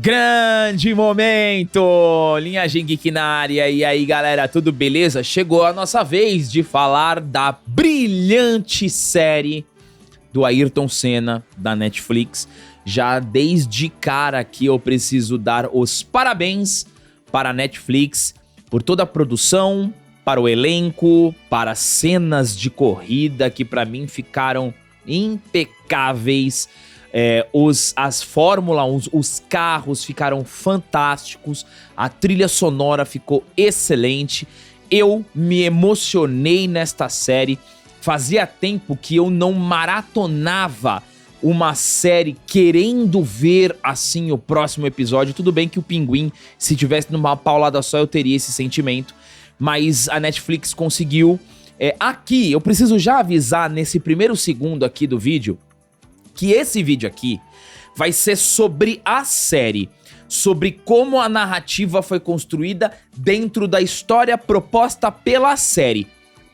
Grande momento! Linhagem Geek na área. E aí, galera, tudo beleza? Chegou a nossa vez de falar da brilhante série do Ayrton Senna, da Netflix. Já desde cara aqui eu preciso dar os parabéns para a Netflix por toda a produção, para o elenco, para cenas de corrida que para mim ficaram impecáveis. As Fórmula 1, os carros ficaram fantásticos, a trilha sonora ficou excelente, eu me emocionei nesta série, fazia tempo que eu não maratonava uma série querendo ver assim o próximo episódio. Tudo bem que o Pinguim, se tivesse numa paulada só eu teria esse sentimento, mas a Netflix conseguiu. Aqui, eu preciso já avisar nesse primeiro segundo aqui do vídeo, que esse vídeo aqui vai ser sobre a série, sobre como a narrativa foi construída dentro da história proposta pela série.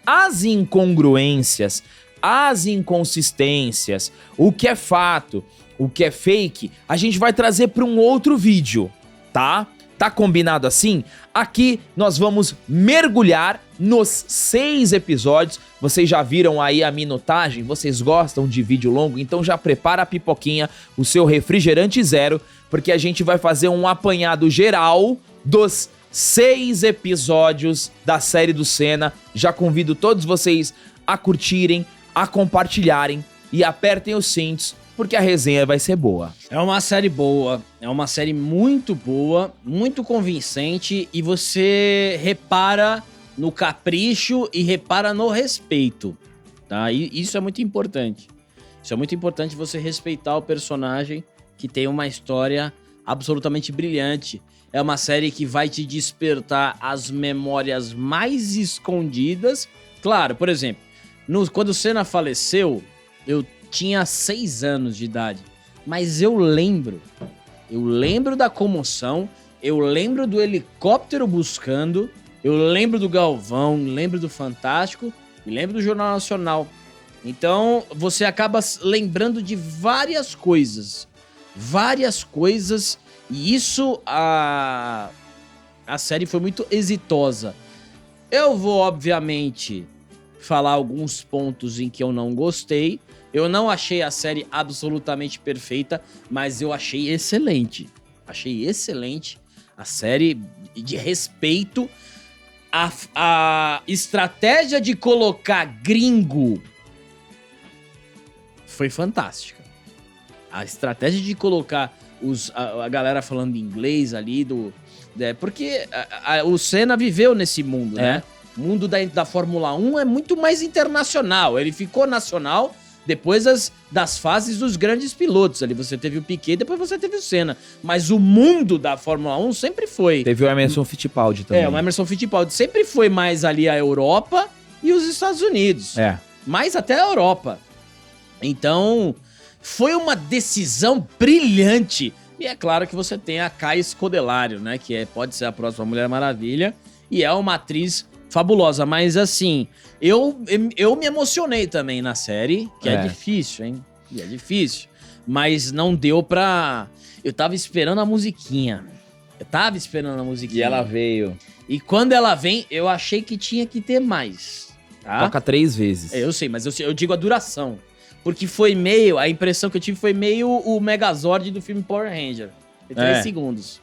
As incongruências, as inconsistências, o que é fato, o que é fake, a gente vai trazer para um outro vídeo, tá? Tá combinado assim? Aqui nós vamos mergulhar nos 6 episódios. Vocês já viram aí a minutagem? Vocês gostam de vídeo longo? Então já prepara a pipoquinha, o seu refrigerante zero, porque a gente vai fazer um apanhado geral dos 6 episódios da série do Senna. Já convido todos vocês a curtirem, a compartilharem e apertem os cintos, porque a resenha vai ser boa. É uma série boa, é uma série muito boa, muito convincente, e você repara no capricho e repara no respeito, tá? E isso é muito importante. Isso é muito importante, você respeitar o personagem que tem uma história absolutamente brilhante. É uma série que vai te despertar as memórias mais escondidas. Claro, por exemplo, quando o Senna faleceu, eu tinha 6 anos de idade, mas eu lembro da comoção, eu lembro do helicóptero buscando, eu lembro do Galvão, lembro do Fantástico e lembro do Jornal Nacional. Então você acaba lembrando de várias coisas, e isso a série foi muito exitosa. Eu vou, obviamente, falar alguns pontos em que eu não gostei. Eu não achei a série absolutamente perfeita, mas eu achei excelente. Achei excelente a série de respeito. A estratégia de colocar gringo foi fantástica. A estratégia de colocar a galera falando inglês ali, porque o Senna viveu nesse mundo, né? O mundo da Fórmula 1 é muito mais internacional. Ele ficou nacional depois das fases dos grandes pilotos. Ali você teve o Piquet, depois você teve o Senna. Mas o mundo da Fórmula 1 sempre foi... Teve o Emerson Fittipaldi também. O Emerson Fittipaldi sempre foi mais ali a Europa e os Estados Unidos. Mais até a Europa. Então, foi uma decisão brilhante. E é claro que você tem a Kai Scodelario, né? Que pode ser a próxima Mulher Maravilha. E é uma atriz fabulosa, mas assim, eu me emocionei também na série, que é difícil, hein? É difícil, mas não deu pra... Eu tava esperando a musiquinha. E ela veio. E quando ela vem, eu achei que tinha que ter mais, tá? Toca 3 vezes. Eu sei, mas eu digo a duração. Porque foi meio... A impressão que eu tive foi meio o Megazord do filme Power Ranger. 3 segundos.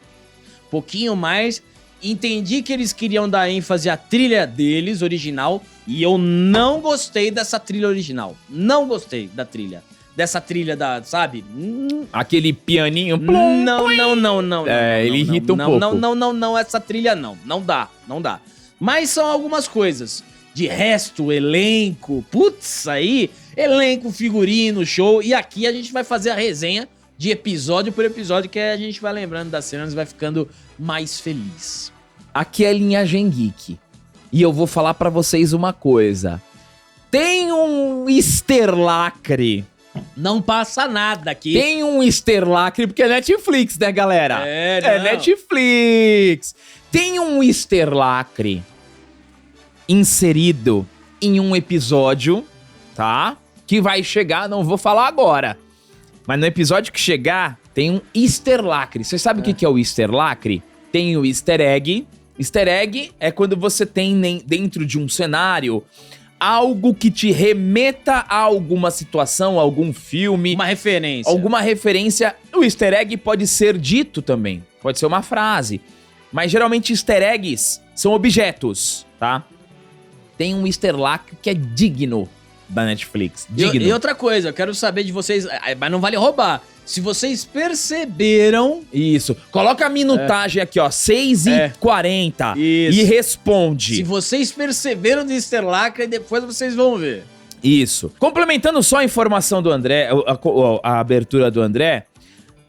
Pouquinho mais... Entendi que eles queriam dar ênfase à trilha deles, original, e eu não gostei dessa trilha original. Não gostei da trilha. Dessa trilha sabe? Aquele pianinho. Não. Ele irrita um pouco. Não, essa trilha não. Não dá. Mas são algumas coisas. De resto, elenco, elenco, figurino, show. E aqui a gente vai fazer a resenha de episódio por episódio, que a gente vai lembrando das cenas e vai ficando mais feliz. Aqui é Linhagem Geek. E eu vou falar pra vocês uma coisa. Tem um easter lacre. Não passa nada aqui. Tem um easter lacre, porque é Netflix, né, galera? É Netflix. Tem um easter lacre inserido em um episódio, tá? Que vai chegar, não vou falar agora. Mas no episódio que chegar, tem um easter lacre. Você sabe o que é o easter lacre? Tem o easter egg. Easter egg é quando você tem dentro de um cenário algo que te remeta a alguma situação, algum filme. Uma referência. Alguma referência. O easter egg pode ser dito também. Pode ser uma frase. Mas geralmente easter eggs são objetos, tá? Tem um easter lacre que é digno da Netflix. Digno. E outra coisa, eu quero saber de vocês, mas não vale roubar. Se vocês perceberam... Isso. Coloca a minutagem aqui, ó. 6h40. Isso. E responde. Se vocês perceberam do easter lacre, depois vocês vão ver. Isso. Complementando só a informação do André, a abertura do André,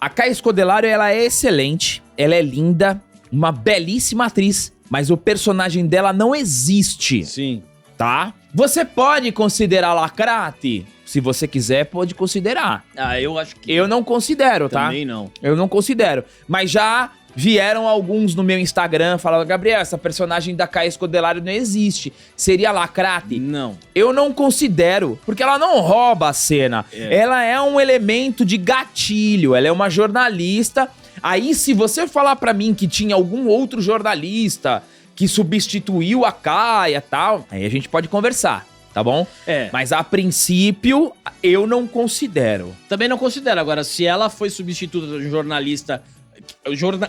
a Caia Scodelario, ela é excelente, ela é linda, uma belíssima atriz, mas o personagem dela não existe, Sim. tá? Você pode considerar lacrate? Se você quiser, pode considerar. Ah, eu acho que... Eu não considero, tá? Também não. Eu não considero. Mas já vieram alguns no meu Instagram falando: Gabriel, essa personagem da Caia Scodelario não existe. Seria lacrate? Não. Eu não considero, porque ela não rouba a cena. É. Ela é um elemento de gatilho, ela é uma jornalista. Aí, se você falar pra mim que tinha algum outro jornalista que substituiu a Caia e tal, aí a gente pode conversar, tá bom? É. Mas a princípio, eu não considero. Também não considero. Agora, se ela foi substituta de um jornalista...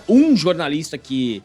Um jornalista que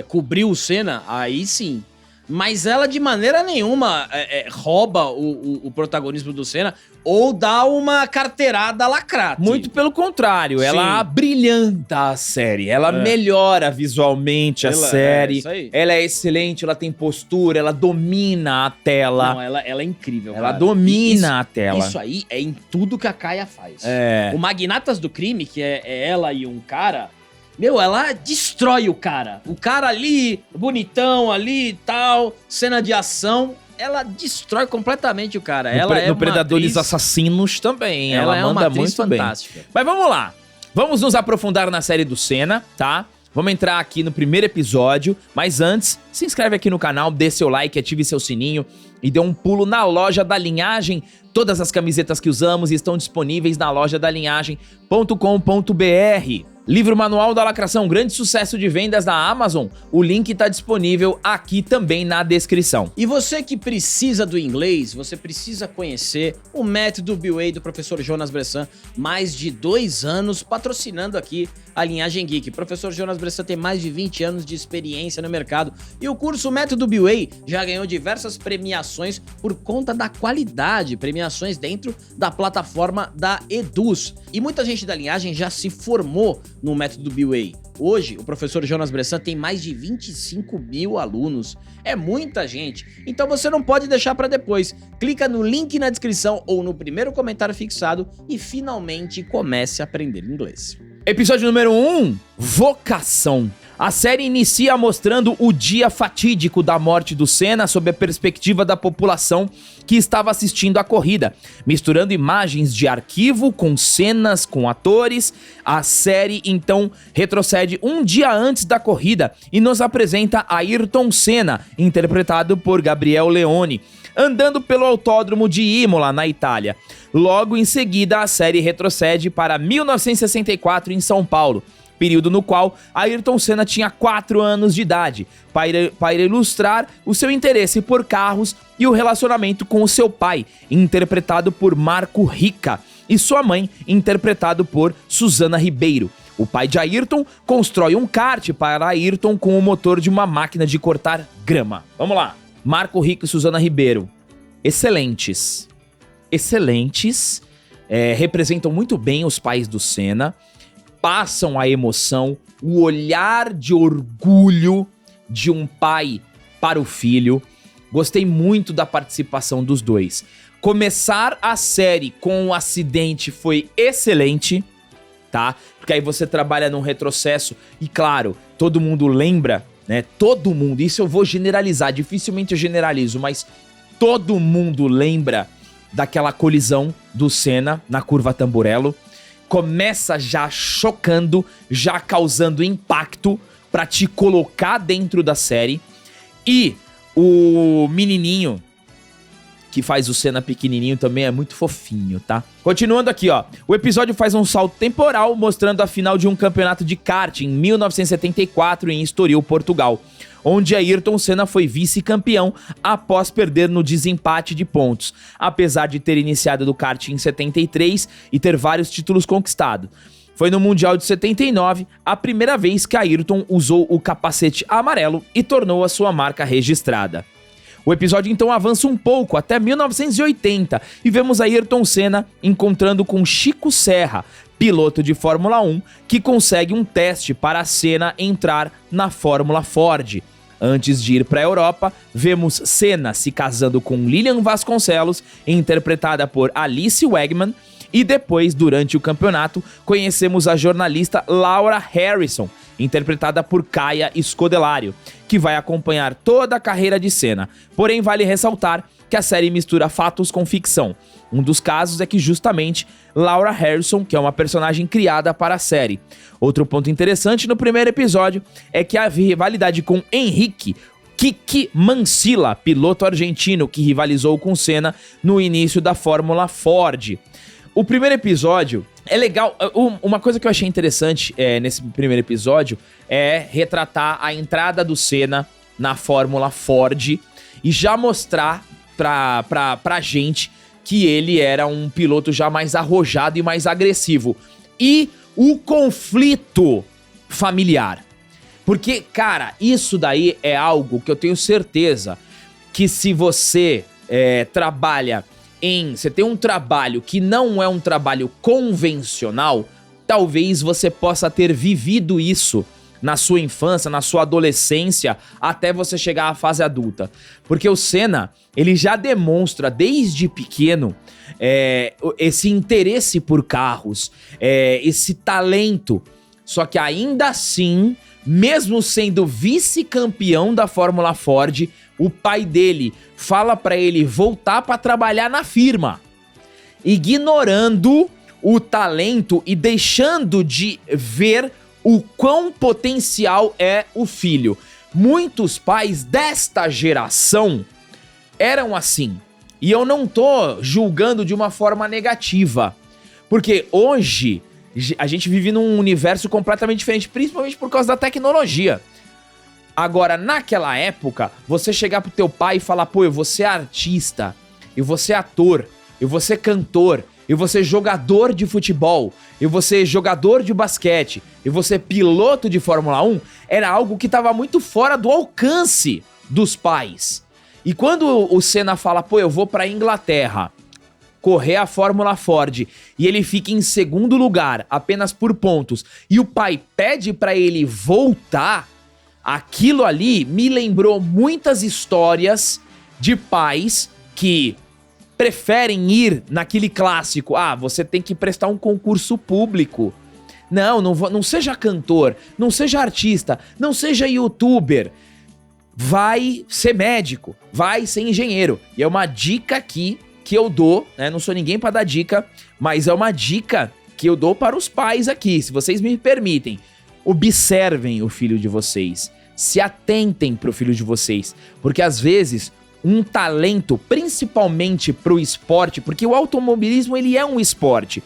cobriu o Senna, aí sim. Mas ela de maneira nenhuma rouba o protagonismo do Senna ou dá uma carteirada lacrate. Muito pelo contrário, Sim. ela abrilhanta a série, ela melhora visualmente a série, isso aí. ela é excelente, ela tem postura, ela domina a tela. Não, ela é incrível, Ela cara. domina a tela. Isso aí é em tudo que a Caia faz. É. O Magnatas do Crime, que é ela e um cara... Meu, ela destrói o cara. O cara ali, bonitão ali e tal, cena de ação... Ela destrói completamente o cara. Ela é No uma Predadores atriz... Assassinos também, Ela ela é uma manda atriz muito bem. fantástica. Mas vamos lá, vamos nos aprofundar na série do Senna, tá? Vamos entrar aqui no primeiro episódio, mas antes, se inscreve aqui no canal, dê seu like, ative seu sininho e dê um pulo na loja da Linhagem. Todas as camisetas que usamos estão disponíveis na loja da linhagem.com.br. Livro Manual da Lacração, grande sucesso de vendas da Amazon. O link está disponível aqui também na descrição. E você que precisa do inglês, você precisa conhecer o método BWay do professor Jonas Bressan. Mais de 2 anos patrocinando aqui a Linhagem Geek. O professor Jonas Bressan tem mais de 20 anos de experiência no mercado. E o curso Método BWay já ganhou diversas premiações por conta da qualidade. Premiações dentro da plataforma da Eduz. E muita gente da Linhagem já se formou no método BWay. Hoje, o professor Jonas Bressan tem mais de 25 mil alunos. É muita gente. Então você não pode deixar para depois. Clica no link na descrição ou no primeiro comentário fixado e finalmente comece a aprender inglês. Episódio número 1, Vocação. A série inicia mostrando o dia fatídico da morte do Senna sob a perspectiva da população que estava assistindo à corrida, misturando imagens de arquivo com cenas com atores. A série então retrocede um dia antes da corrida e nos apresenta Ayrton Senna, interpretado por Gabriel Leone, andando pelo autódromo de Imola, na Itália. Logo em seguida, a série retrocede para 1964 em São Paulo, período no qual Ayrton Senna tinha 4 anos de idade, para ilustrar o seu interesse por carros e o relacionamento com o seu pai, interpretado por Marco Rica, e sua mãe, interpretado por Susana Ribeiro. O pai de Ayrton constrói um kart para Ayrton com o motor de uma máquina de cortar grama. Vamos lá. Marco Rica e Susana Ribeiro. Excelentes. Excelentes. Representam muito bem os pais do Senna. Passam a emoção, o olhar de orgulho de um pai para o filho. Gostei muito da participação dos dois. Começar a série com um acidente foi excelente, tá? Porque aí você trabalha num retrocesso e, claro, todo mundo lembra, né? Todo mundo, isso eu vou generalizar, dificilmente eu generalizo, mas todo mundo lembra daquela colisão do Senna na curva Tamburello. Começa já chocando, já causando impacto pra te colocar dentro da série. E o menininho que faz o Senna pequenininho também é muito fofinho, tá? Continuando aqui, ó. O episódio faz um salto temporal mostrando a final de um campeonato de kart em 1974 em Estoril, Portugal, onde Ayrton Senna foi vice-campeão após perder no desempate de pontos, apesar de ter iniciado do kart em 73 e ter vários títulos conquistados. Foi no Mundial de 79 a primeira vez que Ayrton usou o capacete amarelo e tornou a sua marca registrada. O episódio então avança um pouco até 1980 e vemos Ayrton Senna encontrando com Chico Serra, piloto de Fórmula 1, que consegue um teste para Senna entrar na Fórmula Ford. Antes de ir para a Europa, vemos Senna se casando com Lilian Vasconcelos, interpretada por Alice Wegman, e depois, durante o campeonato, conhecemos a jornalista Laura Harrison, interpretada por Kaia Scodelario, que vai acompanhar toda a carreira de Senna. Porém, vale ressaltar que a série mistura fatos com ficção. Um dos casos é que justamente Laura Harrison, que é uma personagem criada para a série. Outro ponto interessante no primeiro episódio é que a rivalidade com Henrique Kiki Mansilla, piloto argentino que rivalizou com Senna no início da Fórmula Ford. O primeiro episódio é legal. Uma coisa que eu achei interessante nesse primeiro episódio é retratar a entrada do Senna na Fórmula Ford e já mostrar pra gente que ele era um piloto já mais arrojado e mais agressivo. E o conflito familiar. Porque, cara, isso daí é algo que eu tenho certeza que se você trabalha você tem um trabalho que não é um trabalho convencional, talvez você possa ter vivido isso na sua infância, na sua adolescência, até você chegar à fase adulta. Porque o Senna, ele já demonstra desde pequeno esse interesse por carros, esse talento. Só que ainda assim, mesmo sendo vice-campeão da Fórmula Ford, o pai dele fala pra ele voltar pra trabalhar na firma, ignorando o talento e deixando de ver o quão potencial é o filho. Muitos pais desta geração eram assim, e eu não tô julgando de uma forma negativa, porque hoje a gente vive num universo completamente diferente, principalmente por causa da tecnologia. Agora, naquela época, você chegar pro teu pai e falar, pô, eu vou ser artista, eu vou ser ator, eu vou ser cantor, eu vou ser jogador de futebol, eu vou ser jogador de basquete, eu vou ser piloto de Fórmula 1, era algo que estava muito fora do alcance dos pais. E quando o Senna fala, pô, eu vou pra Inglaterra correr a Fórmula Ford, e ele fica em segundo lugar, apenas por pontos, e o pai pede pra ele voltar, aquilo ali me lembrou muitas histórias de pais que preferem ir naquele clássico. Você tem que prestar um concurso público. Não seja cantor, não seja artista, não seja youtuber. Vai ser médico, vai ser engenheiro. E é uma dica aqui que eu dou, né? Não sou ninguém para dar dica, mas é uma dica que eu dou para os pais aqui, se vocês me permitem. Observem o filho de vocês, se atentem pro filho de vocês, porque às vezes um talento, principalmente pro esporte, porque o automobilismo ele é um esporte,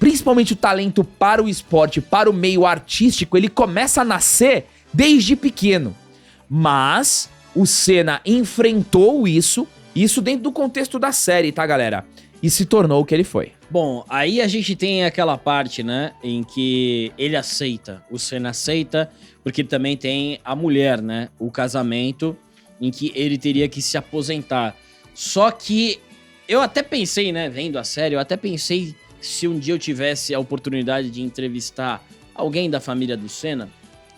principalmente o talento para o esporte, para o meio artístico, ele começa a nascer desde pequeno, mas o Senna enfrentou isso dentro do contexto da série, tá, galera? E se tornou o que ele foi. Bom, aí a gente tem aquela parte, né, em que ele aceita, o Senna aceita, porque também tem a mulher, né, o casamento, em que ele teria que se aposentar. Só que eu até pensei, né, vendo a série, eu até pensei se um dia eu tivesse a oportunidade de entrevistar alguém da família do Senna,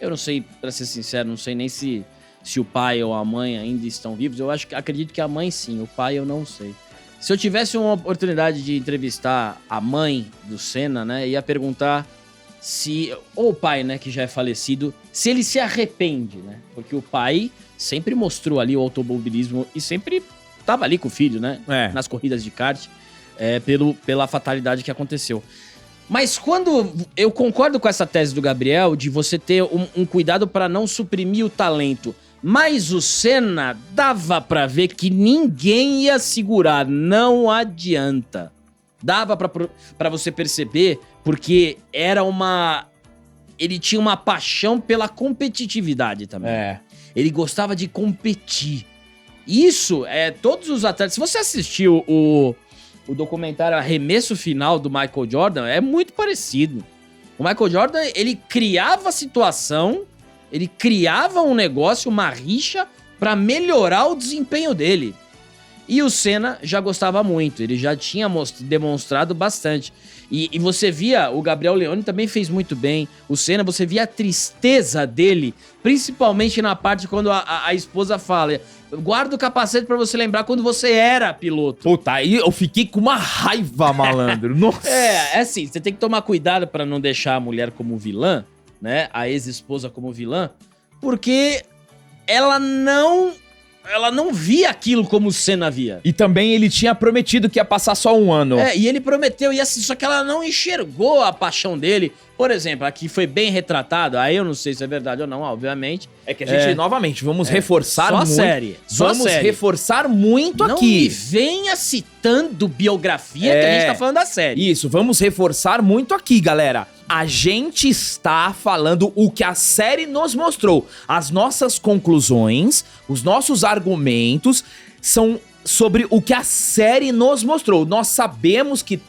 eu não sei, pra ser sincero, não sei nem se o pai ou a mãe ainda estão vivos, acredito que a mãe sim, o pai eu não sei. Se eu tivesse uma oportunidade de entrevistar a mãe do Senna, né, ia perguntar se, ou o pai, né, que já é falecido, se ele se arrepende, né, porque o pai sempre mostrou ali o automobilismo e sempre tava ali com o filho, né, nas corridas de kart, pela fatalidade que aconteceu. Mas quando eu concordo com essa tese do Gabriel de você ter um cuidado para não suprimir o talento, Mas o Senna dava pra ver que ninguém ia segurar, não adianta. Dava pra você perceber, porque era uma... Ele tinha uma paixão pela competitividade também. Ele gostava de competir. Isso, todos os atletas... Se você assistiu o documentário Arremesso Final do Michael Jordan, é muito parecido. O Michael Jordan, ele criava a situação, ele criava um negócio, uma rixa, pra melhorar o desempenho dele. E o Senna já gostava muito, ele já tinha demonstrado bastante. E você via, o Gabriel Leone também fez muito bem. O Senna, você via a tristeza dele, principalmente na parte quando a esposa fala: guarda o capacete pra você lembrar quando você era piloto. Puta, aí eu fiquei com uma raiva, malandro. Nossa. É assim, você tem que tomar cuidado pra não deixar a mulher como vilã, né? A ex-esposa como vilã, porque ela não via aquilo como o Senna via. E também ele tinha prometido que ia passar só um ano. E ele prometeu, e assim, só que ela não enxergou a paixão dele. Por exemplo, aqui foi bem retratado, aí eu não sei se é verdade ou não, obviamente. É que a gente, novamente, vamos reforçar só muito. Só vamos série. reforçar muito Não aqui. me venha citando biografia que a gente tá falando da série. Isso, vamos reforçar muito aqui, galera. A gente está falando o que a série nos mostrou. As nossas conclusões, os nossos argumentos são sobre o que a série nos mostrou. Nós sabemos que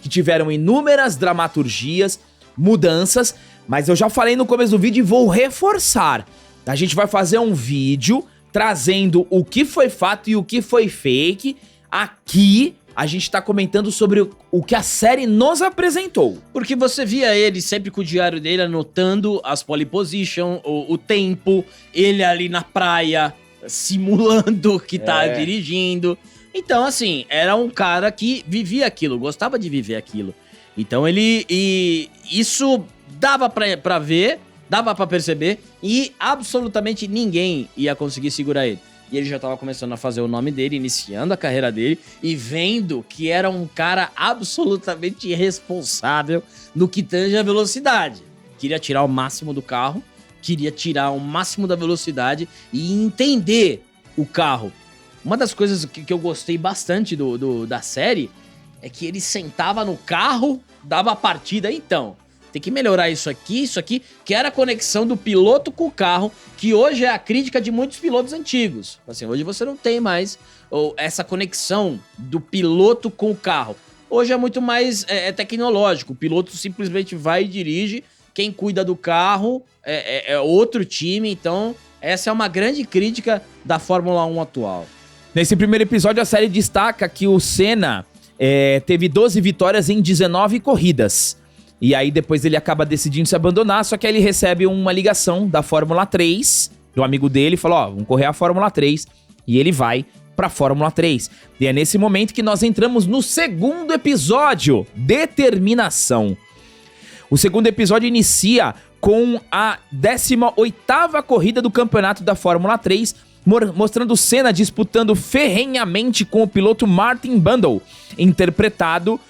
tiveram inúmeras dramaturgias, mudanças, mas eu já falei no começo do vídeo e vou reforçar. A gente vai fazer um vídeo trazendo o que foi fato e o que foi fake. Aqui a gente tá comentando sobre o que a série nos apresentou. Porque você via ele sempre com o diário dele anotando as pole position, o tempo, ele ali na praia simulando que tá dirigindo. Então, assim, era um cara que vivia aquilo, gostava de viver aquilo. Então isso dava pra ver, dava pra perceber, e absolutamente ninguém ia conseguir segurar ele. E ele já tava começando a fazer o nome dele, iniciando a carreira dele, e vendo que era um cara absolutamente irresponsável no que tange a velocidade. Queria tirar o máximo do carro, queria tirar o máximo da velocidade e entender o carro. Uma das coisas que eu gostei bastante da série é que ele sentava no carro, dava a partida. Então, tem que melhorar isso aqui, que era a conexão do piloto com o carro, que hoje é a crítica de muitos pilotos antigos. Assim, hoje você não tem mais essa conexão do piloto com o carro. Hoje é muito mais tecnológico, o piloto simplesmente vai e dirige, quem cuida do carro é outro time, então essa é uma grande crítica da Fórmula 1 atual. Nesse primeiro episódio, a série destaca que o Senna teve 12 vitórias em 19 corridas. E aí depois ele acaba decidindo se abandonar, só que aí ele recebe uma ligação da Fórmula 3, do amigo dele, e fala: vamos correr a Fórmula 3, e ele vai pra Fórmula 3. E é nesse momento que nós entramos no segundo episódio, Determinação. O segundo episódio inicia com a 18ª corrida do campeonato da Fórmula 3, mostrando Senna disputando ferrenhamente com o piloto Martin Brundle, interpretado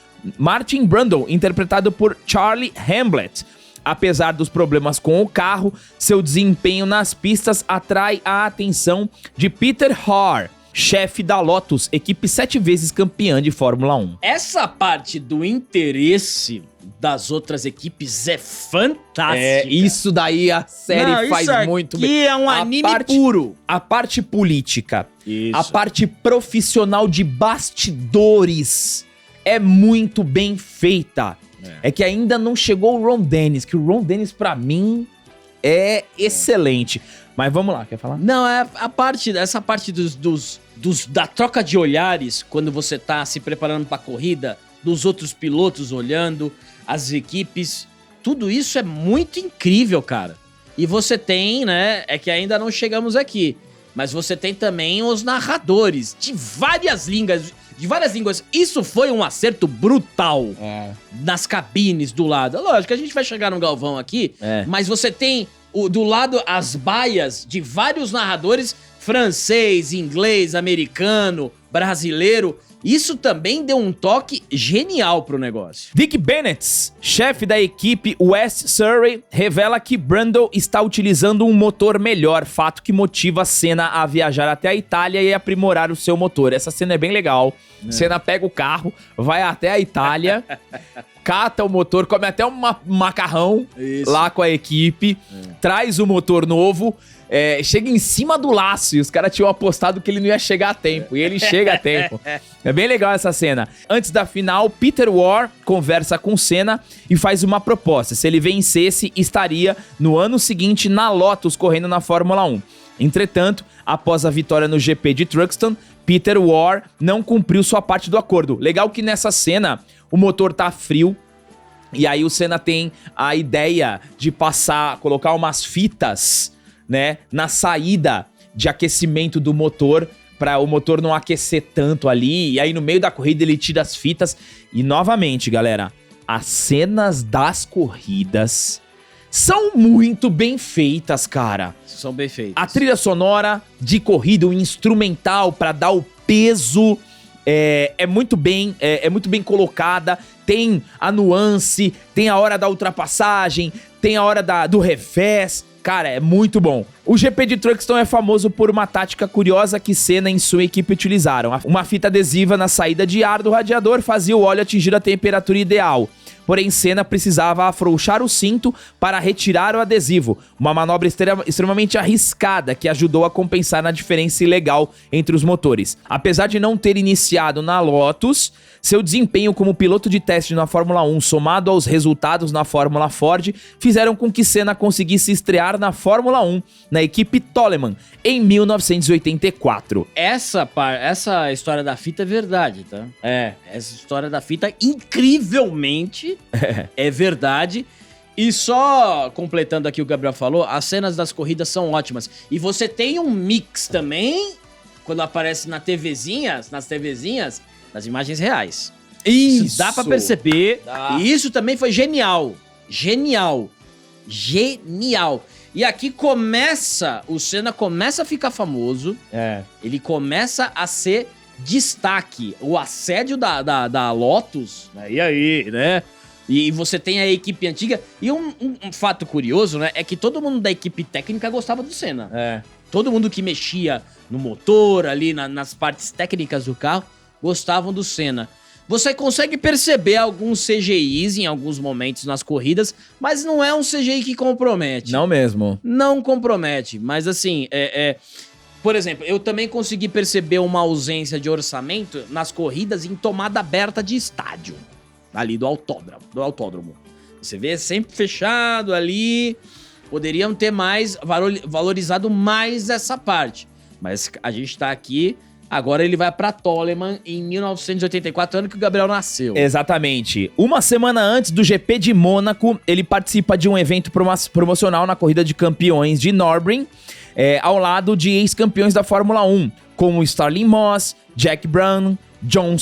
por Charlie Hamblet. Apesar dos problemas com o carro, seu desempenho nas pistas atrai a atenção de Peter Haar, chefe da Lotus, equipe 7 vezes campeã de Fórmula 1. Essa parte do interesse das outras equipes é fantástica. Isso daí a série faz muito bem. Isso aqui é um anime puro. A parte política, Isso. a parte profissional de bastidores é muito bem feita. É que ainda não chegou o Ron Dennis, que o Ron Dennis pra mim é excelente. Mas vamos lá, quer falar? Não, essa parte da troca de olhares, quando você tá se preparando pra corrida, dos outros pilotos olhando, as equipes, tudo isso é muito incrível, cara. E você tem, né, é que ainda não chegamos aqui, mas você tem também os narradores de várias línguas. Isso foi um acerto brutal nas cabines do lado. Lógico que a gente vai chegar no Galvão aqui, mas você tem do lado as baias de vários narradores, francês, inglês, americano, brasileiro, Isso também deu um toque genial pro negócio. Dick Bennett, chefe da equipe West Surrey, revela que Brundle está utilizando um motor melhor, fato que motiva Senna a viajar até a Itália e aprimorar o seu motor. Essa cena é bem legal. Senna pega o carro, vai até a Itália, cata o motor, come até um macarrão lá com a equipe, traz o motor novo, chega em cima do laço e os caras tinham apostado que ele não ia chegar a tempo, e ele chega a tempo. É bem legal essa cena. Antes da final, Peter War conversa com Senna e faz uma proposta. Se ele vencesse, estaria no ano seguinte na Lotus correndo na Fórmula 1. Entretanto, após a vitória no GP de Truxton, Peter War não cumpriu sua parte do acordo. Legal que nessa cena o motor tá frio, e aí o Senna tem a ideia de colocar umas fitas, né, na saída de aquecimento do motor, para o motor não aquecer tanto ali, e aí no meio da corrida ele tira as fitas. E novamente, galera, as cenas das corridas são muito bem feitas, cara. São bem feitas. A trilha sonora de corrida, o instrumental para dar o peso, é muito bem colocada. Tem a nuance, tem a hora da ultrapassagem, tem a hora do revés. Cara, é muito bom. O GP de Truxton é famoso por uma tática curiosa que Senna e sua equipe utilizaram. Uma fita adesiva na saída de ar do radiador fazia o óleo atingir a temperatura ideal. Porém, Senna precisava afrouxar o cinto para retirar o adesivo. Uma manobra extremamente arriscada que ajudou a compensar na diferença ilegal entre os motores. Apesar de não ter iniciado na Lotus, seu desempenho como piloto de teste na Fórmula 1, somado aos resultados na Fórmula Ford, fizeram com que Senna conseguisse estrear na Fórmula 1, na equipe Toleman, em 1984. Essa história da fita é verdade, tá? Essa história da fita, incrivelmente, é verdade. E só completando aqui o que o Gabriel falou, as cenas das corridas são ótimas. E você tem um mix também, quando aparece nas TVzinhas, das imagens reais. Isso dá pra perceber. E isso também foi genial. Genial. E aqui o Senna começa a ficar famoso. Ele começa a ser destaque. O assédio da Lotus. E aí, né? E você tem a equipe antiga. E um fato curioso, né? É que todo mundo da equipe técnica gostava do Senna. Todo mundo que mexia no motor, ali nas partes técnicas do carro, gostavam do Senna. Você consegue perceber alguns CGIs em alguns momentos nas corridas, mas não é um CGI que compromete. Não mesmo. Não compromete, mas assim, por exemplo, eu também consegui perceber uma ausência de orçamento nas corridas em tomada aberta de estádio, ali do autódromo. Você vê sempre fechado ali, poderiam ter valorizado mais essa parte, mas a gente tá aqui. Agora ele vai pra Toleman em 1984, ano que o Gabriel nasceu. Exatamente. Uma semana antes do GP de Mônaco, ele participa de um evento promocional na corrida de campeões de Nürburgring, ao lado de ex-campeões da Fórmula 1, como Starling Moss, Jack Brown, John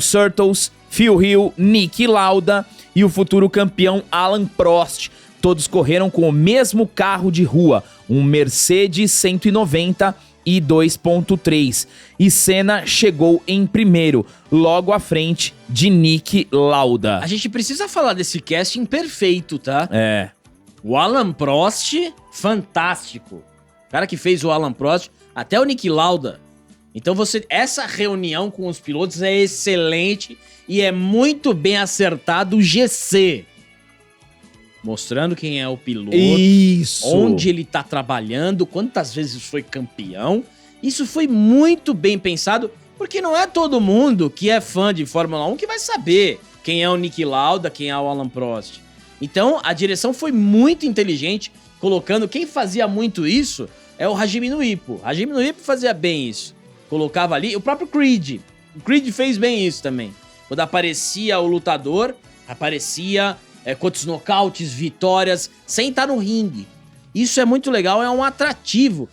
Surtees, Phil Hill, Niki Lauda e o futuro campeão Alain Prost. Todos correram com o mesmo carro de rua, um Mercedes 190 e 2.3, e Senna chegou em primeiro, logo à frente de Niki Lauda. A gente precisa falar desse casting perfeito, tá? O Alain Prost, fantástico. O cara que fez o Alain Prost, até o Niki Lauda. Então essa reunião com os pilotos é excelente e é muito bem acertado o GC. Mostrando quem é o piloto, onde ele tá trabalhando, quantas vezes foi campeão. Isso foi muito bem pensado, porque não é todo mundo que é fã de Fórmula 1 que vai saber quem é o Niki Lauda, quem é o Alain Prost. Então, a direção foi muito inteligente, colocando... Quem fazia muito isso é o Hajime Ippo. Hajime Ippo fazia bem isso. Colocava ali... O próprio Creed. O Creed fez bem isso também. Quando aparecia o lutador, aparecia... quantos nocautes, vitórias, sem estar no ringue. Isso é muito legal, é um atrativo,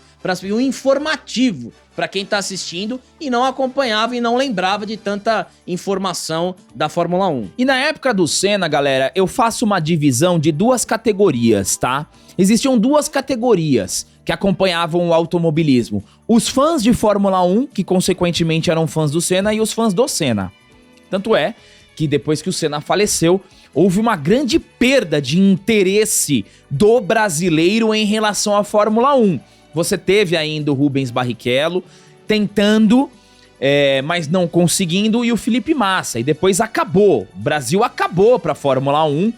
um informativo para quem tá assistindo e não acompanhava e não lembrava de tanta informação da Fórmula 1. E na época do Senna, galera, eu faço uma divisão de duas categorias, tá? Existiam duas categorias que acompanhavam o automobilismo. Os fãs de Fórmula 1, que consequentemente eram fãs do Senna, e os fãs do Senna. Tanto é que depois que o Senna faleceu, houve uma grande perda de interesse do brasileiro em relação à Fórmula 1. Você teve ainda o Rubens Barrichello tentando, mas não conseguindo, e o Felipe Massa. E depois acabou. O Brasil acabou para a Fórmula 1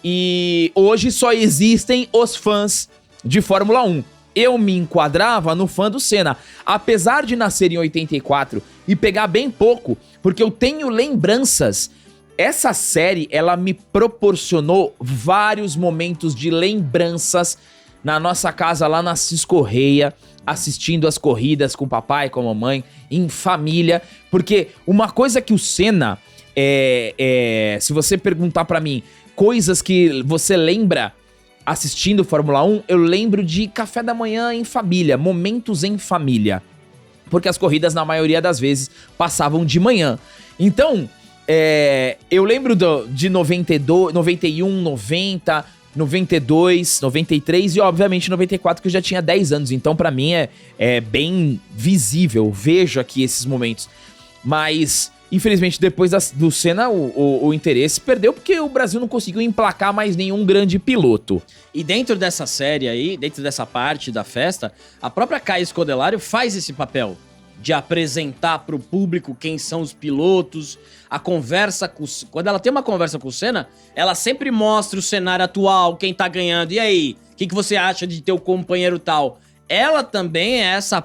e hoje só existem os fãs de Fórmula 1. Eu me enquadrava no fã do Senna, apesar de nascer em 84 e pegar bem pouco, porque eu tenho lembranças. Essa série, ela me proporcionou vários momentos de lembranças na nossa casa lá na Assis Correia, assistindo as corridas com o papai, com a mamãe, em família, porque uma coisa que o Senna, se você perguntar pra mim, coisas que você lembra assistindo Fórmula 1, eu lembro de café da manhã em família, momentos em família, porque as corridas na maioria das vezes passavam de manhã. Então, eu lembro de 92, 91, 90, 92, 93 e obviamente 94, que eu já tinha 10 anos, então pra mim é bem visível, vejo aqui esses momentos. Mas, infelizmente, depois do Senna, o interesse perdeu, porque o Brasil não conseguiu emplacar mais nenhum grande piloto. E dentro dessa série aí, dentro dessa parte da festa, a própria Caia Scodelario faz esse papel de apresentar pro público quem são os pilotos, a conversa com... Quando ela tem uma conversa com o Senna, ela sempre mostra o cenário atual, quem tá ganhando, e aí, o que você acha de ter o companheiro tal? Ela também é essa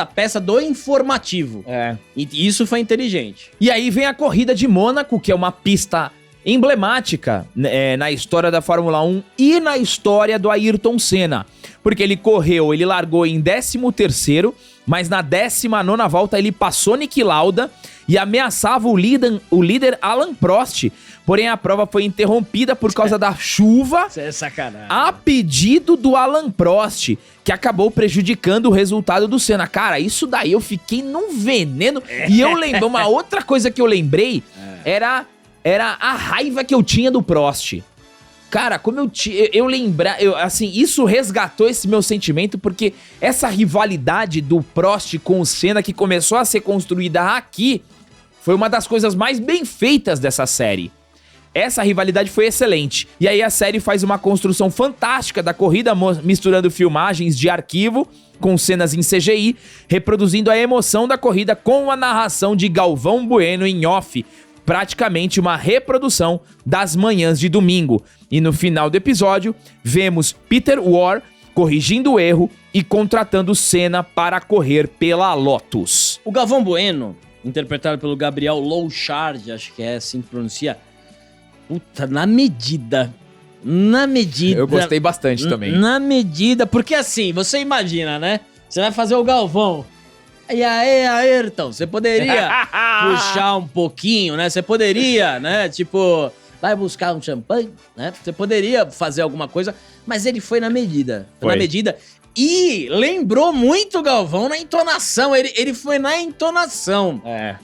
peça do informativo. E isso foi inteligente. E aí vem a corrida de Mônaco, que é uma pista emblemática na história da Fórmula 1 e na história do Ayrton Senna. Porque ele largou em 13º, mas na 19ª volta ele passou Niki Lauda e ameaçava o líder Alan Prost. Porém, a prova foi interrompida por causa da chuva. Isso é sacanagem. A pedido do Alan Prost, que acabou prejudicando o resultado do Senna. Cara, isso daí eu fiquei num veneno. E eu lembro, uma outra coisa que eu lembrei era a raiva que eu tinha do Prost. Cara, como eu lembrar, assim, isso resgatou esse meu sentimento, porque essa rivalidade do Prost com o Senna, que começou a ser construída aqui, foi uma das coisas mais bem feitas dessa série. Essa rivalidade foi excelente. E aí a série faz uma construção fantástica da corrida, misturando filmagens de arquivo com cenas em CGI, reproduzindo a emoção da corrida com a narração de Galvão Bueno em off, praticamente uma reprodução das manhãs de domingo. E no final do episódio, vemos Peter War corrigindo o erro e contratando Senna para correr pela Lotus. O Galvão Bueno, interpretado pelo Gabriel Louchard, acho que é assim que pronuncia, puta, na medida. Eu gostei bastante também. Na medida, porque assim, você imagina, né? Você vai fazer o Galvão. E aí, Ayrton, você poderia puxar um pouquinho, né? Você poderia, né? Tipo, vai buscar um champanhe, né? Você poderia fazer alguma coisa, mas ele foi na medida. Foi na medida. E lembrou muito o Galvão na entonação. Ele foi na entonação.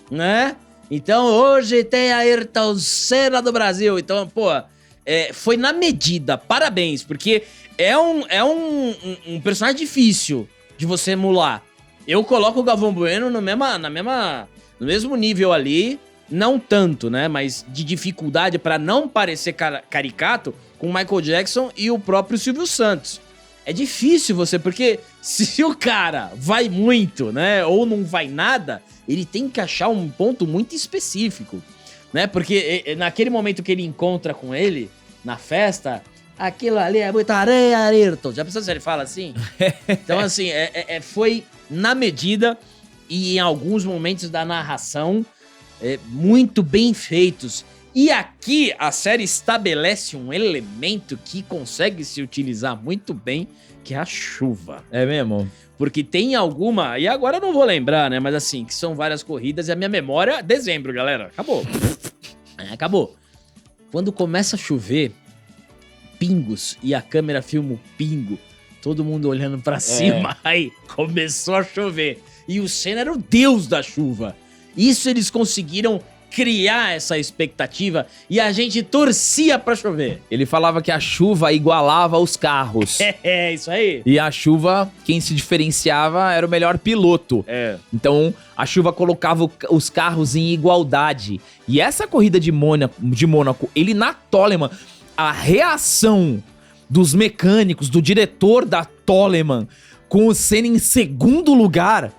Né? Então, hoje tem Ayrton Senna do Brasil. Então, pô, foi na medida. Parabéns, porque é um personagem difícil de você emular. Eu coloco o Galvão Bueno no mesmo nível ali, não tanto, né? Mas de dificuldade pra não parecer caricato com o Michael Jackson e o próprio Silvio Santos. É difícil porque se o cara vai muito, né? Ou não vai nada, ele tem que achar um ponto muito específico, né? Porque naquele momento que ele encontra com ele, na festa, aquilo ali é muita areia, Ayrton. Já pensou se ele fala assim? Então, assim, foi na medida e em alguns momentos da narração muito bem feitos. E aqui a série estabelece um elemento que consegue se utilizar muito bem, que é a chuva. É mesmo? Porque tem alguma, e agora eu não vou lembrar, né? Mas assim, que são várias corridas e a minha memória, dezembro, galera. Acabou. Acabou. Quando começa a chover, pingos, e a câmera filma o pingo, todo mundo olhando pra cima, aí começou a chover. E o Senna era o deus da chuva. Isso eles conseguiram criar essa expectativa e a gente torcia pra chover. Ele falava que a chuva igualava os carros. É, isso aí. E a chuva, quem se diferenciava era o melhor piloto. É. Então, a chuva colocava os carros em igualdade. E essa corrida de Mônaco, ele na Toleman, a reação dos mecânicos, do diretor da Toleman, com o Senna em segundo lugar,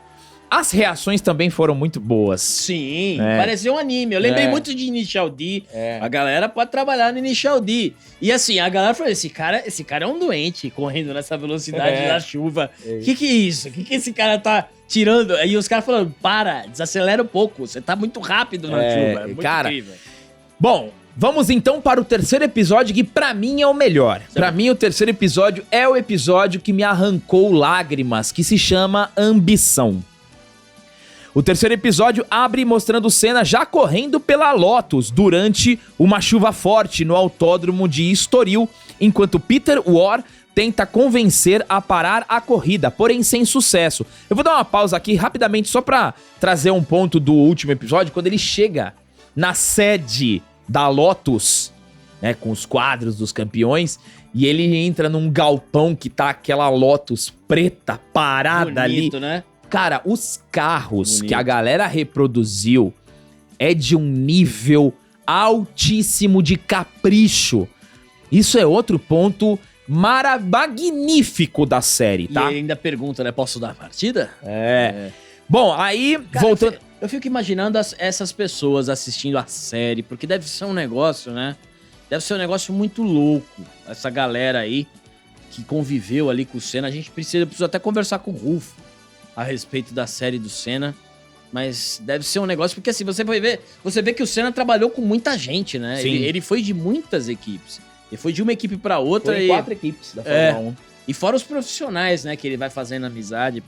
as reações também foram muito boas. Sim, parecia um anime. Eu lembrei muito de Initial D. A galera pode trabalhar no Initial D. E assim, a galera falou, esse cara é um doente correndo nessa velocidade na chuva. Que é isso? Que esse cara tá tirando? Aí os caras falando, para, desacelera um pouco. Você tá muito rápido na chuva. É muito incrível. Bom, vamos então para o terceiro episódio, que pra mim é o melhor. Pra mim, o terceiro episódio é o episódio que me arrancou lágrimas, que se chama Ambição. O terceiro episódio abre mostrando Senna já correndo pela Lotus durante uma chuva forte no autódromo de Estoril, enquanto Peter War tenta convencer a parar a corrida, porém sem sucesso. Eu vou dar uma pausa aqui rapidamente só pra trazer um ponto do último episódio, quando ele chega na sede da Lotus, né, com os quadros dos campeões, e ele entra num galpão que tá aquela Lotus preta parada bonito, ali. né? Cara, os carros que a galera reproduziu é de um nível altíssimo de capricho. Isso é outro ponto magnífico da série, tá? E ele ainda pergunta, né? Posso dar a partida? Bom, aí, cara, voltando... Eu fico imaginando essas pessoas assistindo a série, porque deve ser um negócio, né? Deve ser um negócio muito louco. Essa galera aí que conviveu ali com o Senna. A gente precisa até conversar com o Rufo a respeito da série do Senna, mas deve ser um negócio, porque assim, você vê que o Senna trabalhou com muita gente, né? Ele foi de muitas equipes. Ele foi de uma equipe pra outra. Foi 4 equipes da Fórmula 1. E fora os profissionais, né, que ele vai fazendo amizade,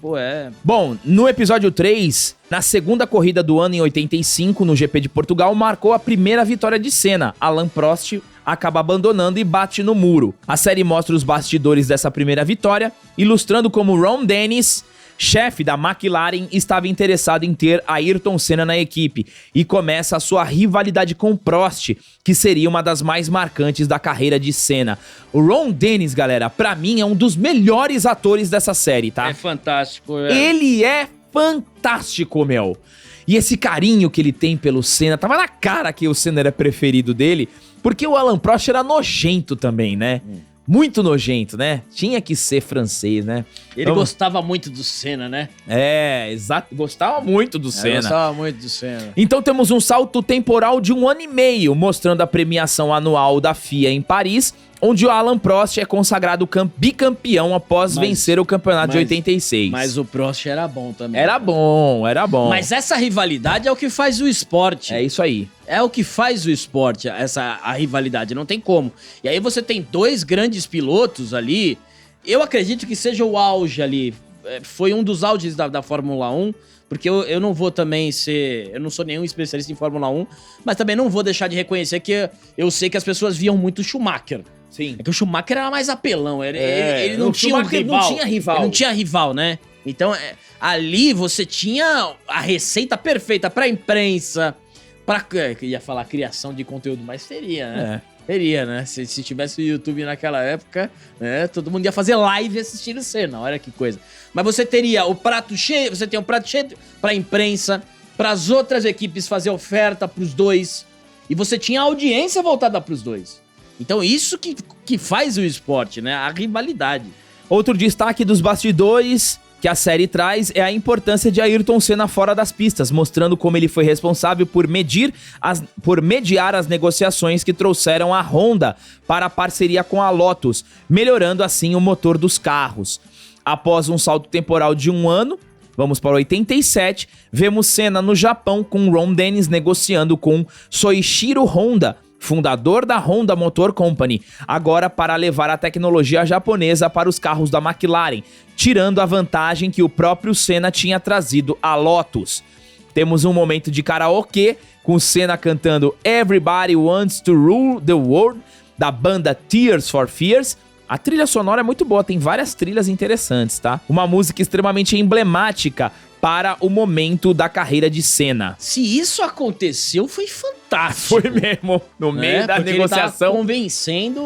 Bom, no episódio 3, na segunda corrida do ano em 85, no GP de Portugal, marcou a primeira vitória de Senna. Alain Prost acaba abandonando e bate no muro. A série mostra os bastidores dessa primeira vitória, ilustrando como Ron Dennis, chefe da McLaren, estava interessado em ter Ayrton Senna na equipe e começa a sua rivalidade com Prost, que seria uma das mais marcantes da carreira de Senna. O Ron Dennis, galera, pra mim é um dos melhores atores dessa série, tá? É fantástico. Ele é fantástico, meu. E esse carinho que ele tem pelo Senna, tava na cara que o Senna era preferido dele, porque o Alain Prost era nojento também, né? Muito nojento, né? Tinha que ser francês, né? Ele gostava muito do Senna, né? Exato. Gostava muito do Senna. Gostava muito do Senna. Então temos um salto temporal de 1 ano e meio, mostrando a premiação anual da FIA em Paris, onde o Alain Prost é consagrado bicampeão após vencer o campeonato de 86. Mas o Prost era bom também. Era bom. Mas essa rivalidade é o que faz o esporte. É isso aí. É o que faz o esporte, a rivalidade, não tem como. E aí você tem 2 grandes pilotos ali, eu acredito que seja o auge ali, foi um dos auges da Fórmula 1, porque eu não vou também eu não sou nenhum especialista em Fórmula 1, mas também não vou deixar de reconhecer que eu sei que as pessoas viam muito o Schumacher. Sim. É que o Schumacher era mais apelão, ele não tinha um rival. Não tinha rival. Ele não tinha rival, né? Então, ali você tinha a receita perfeita pra imprensa, ia falar criação de conteúdo, mas teria, né? Teria, né? Se tivesse o YouTube naquela época, né? Todo mundo ia fazer live assistindo Senna, olha que coisa. Mas você teria o prato cheio, você tem um prato cheio pra imprensa, pras outras equipes fazer oferta pros dois, e você tinha audiência voltada pros dois. Então isso que faz o esporte, né? A rivalidade. Outro destaque dos bastidores que a série traz é a importância de Ayrton Senna fora das pistas, mostrando como ele foi responsável por mediar as negociações que trouxeram a Honda para a parceria com a Lotus, melhorando assim o motor dos carros. Após um salto temporal de 1 ano, vamos para 87, vemos Senna no Japão com Ron Dennis negociando com Soichiro Honda, fundador da Honda Motor Company, agora para levar a tecnologia japonesa para os carros da McLaren, tirando a vantagem que o próprio Senna tinha trazido à Lotus. Temos um momento de karaokê, com Senna cantando Everybody Wants to Rule the World, da banda Tears for Fears. A trilha sonora é muito boa, tem várias trilhas interessantes, tá? Uma música extremamente emblemática para o momento da carreira de Senna. Se isso aconteceu, foi fantástico. Foi mesmo, no meio da Porque negociação. ele tava convencendo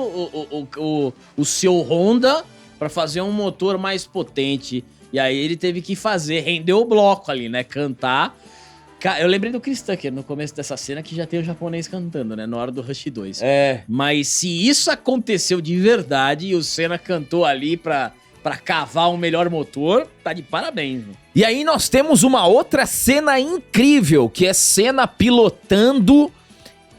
o seu Honda pra fazer um motor mais potente. E aí ele teve que render o bloco ali, né? Cantar. Eu lembrei do Chris Tucker no começo dessa cena, que já tem o japonês cantando, né? Na hora do Rush 2. Mas se isso aconteceu de verdade e o Senna cantou ali pra cavar um melhor motor, tá de parabéns. Né? E aí nós temos uma outra cena incrível, que é Senna pilotando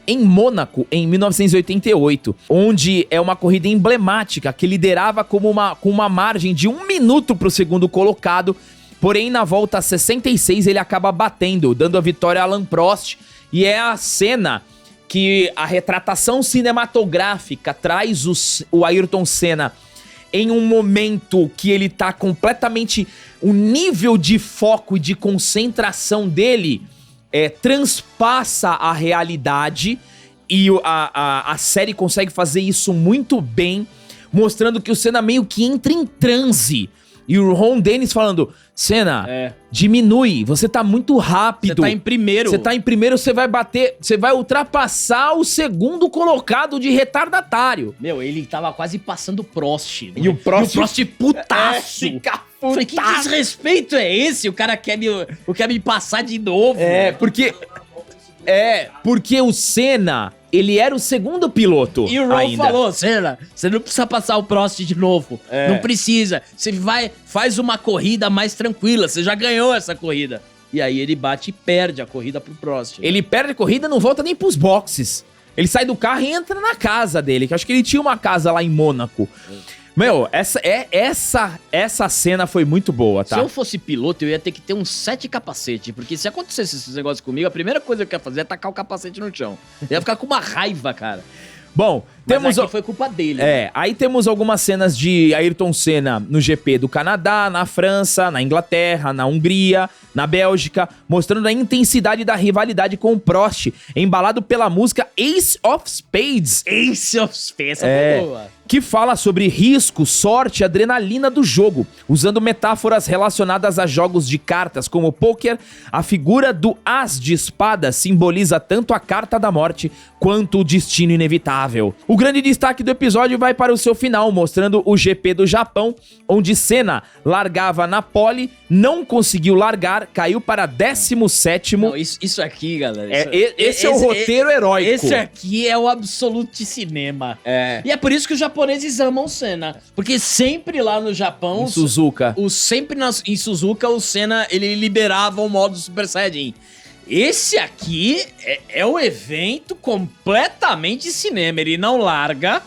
em Mônaco, em 1988, onde é uma corrida emblemática, que liderava com uma margem de 1 minuto para o segundo colocado, porém na volta 66 ele acaba batendo, dando a vitória a Alain Prost, e é a cena que a retratação cinematográfica traz o Ayrton Senna em um momento que ele tá completamente... O nível de foco e de concentração dele transpassa a realidade, e a série consegue fazer isso muito bem, mostrando que o Senna meio que entra em transe. E o Ron Dennis falando, Senna, diminui, você tá muito rápido. Você tá em primeiro. Você vai bater, você vai ultrapassar o segundo colocado de retardatário. Meu, ele tava quase passando o Prost. Né? E o Prost putaço. Falei, que desrespeito é esse? O cara quer me passar de novo. Porque o Senna, ele era o segundo piloto. E o Ron falou, Senna, você não precisa passar o Prost de novo. Não precisa. Você faz uma corrida mais tranquila. Você já ganhou essa corrida. E aí ele bate e perde a corrida pro Prost. Né? Ele perde a corrida e não volta nem pros boxes. Ele sai do carro e entra na casa dele, que acho que ele tinha uma casa lá em Mônaco. Meu, essa cena foi muito boa, tá? Se eu fosse piloto, eu ia ter que ter uns 7 capacetes, porque se acontecesse esses negócios comigo, a primeira coisa que eu ia fazer é tacar o capacete no chão. Eu ia ficar com uma raiva, cara. Bom, mas aqui foi culpa dele. Aí temos algumas cenas de Ayrton Senna no GP do Canadá, na França, na Inglaterra, na Hungria, na Bélgica, mostrando a intensidade da rivalidade com o Prost, embalado pela música Ace of Spades. Ace of Spades, essa boa. Que fala sobre risco, sorte e adrenalina do jogo, usando metáforas relacionadas a jogos de cartas como pôquer. A figura do as de espada simboliza tanto a carta da morte quanto o destino inevitável. O grande destaque do episódio vai para o seu final, mostrando o GP do Japão, onde Senna largava na pole, não conseguiu largar, caiu para 17º. Não, isso aqui, galera... Esse é o roteiro heróico. Esse aqui é o absolute cinema. E é por isso que os japoneses amam o Senna. Porque sempre lá no Japão... Em Suzuka. Em Suzuka, o Senna, ele liberava o modo Super Saiyajin. Esse aqui é o evento completamente cinema. Ele não larga,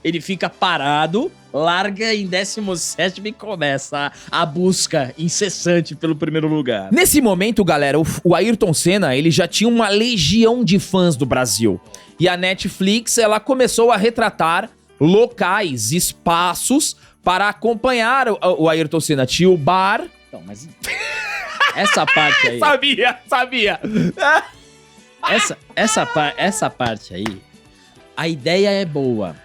ele fica parado, larga em 17º e começa a busca incessante pelo primeiro lugar. Nesse momento, galera, o Ayrton Senna, ele já tinha uma legião de fãs do Brasil. E a Netflix, ela começou a retratar locais, espaços para acompanhar o Ayrton Senna. Tinha o bar... Não, mas... Essa parte aí... Sabia! Essa parte aí, a ideia é boa.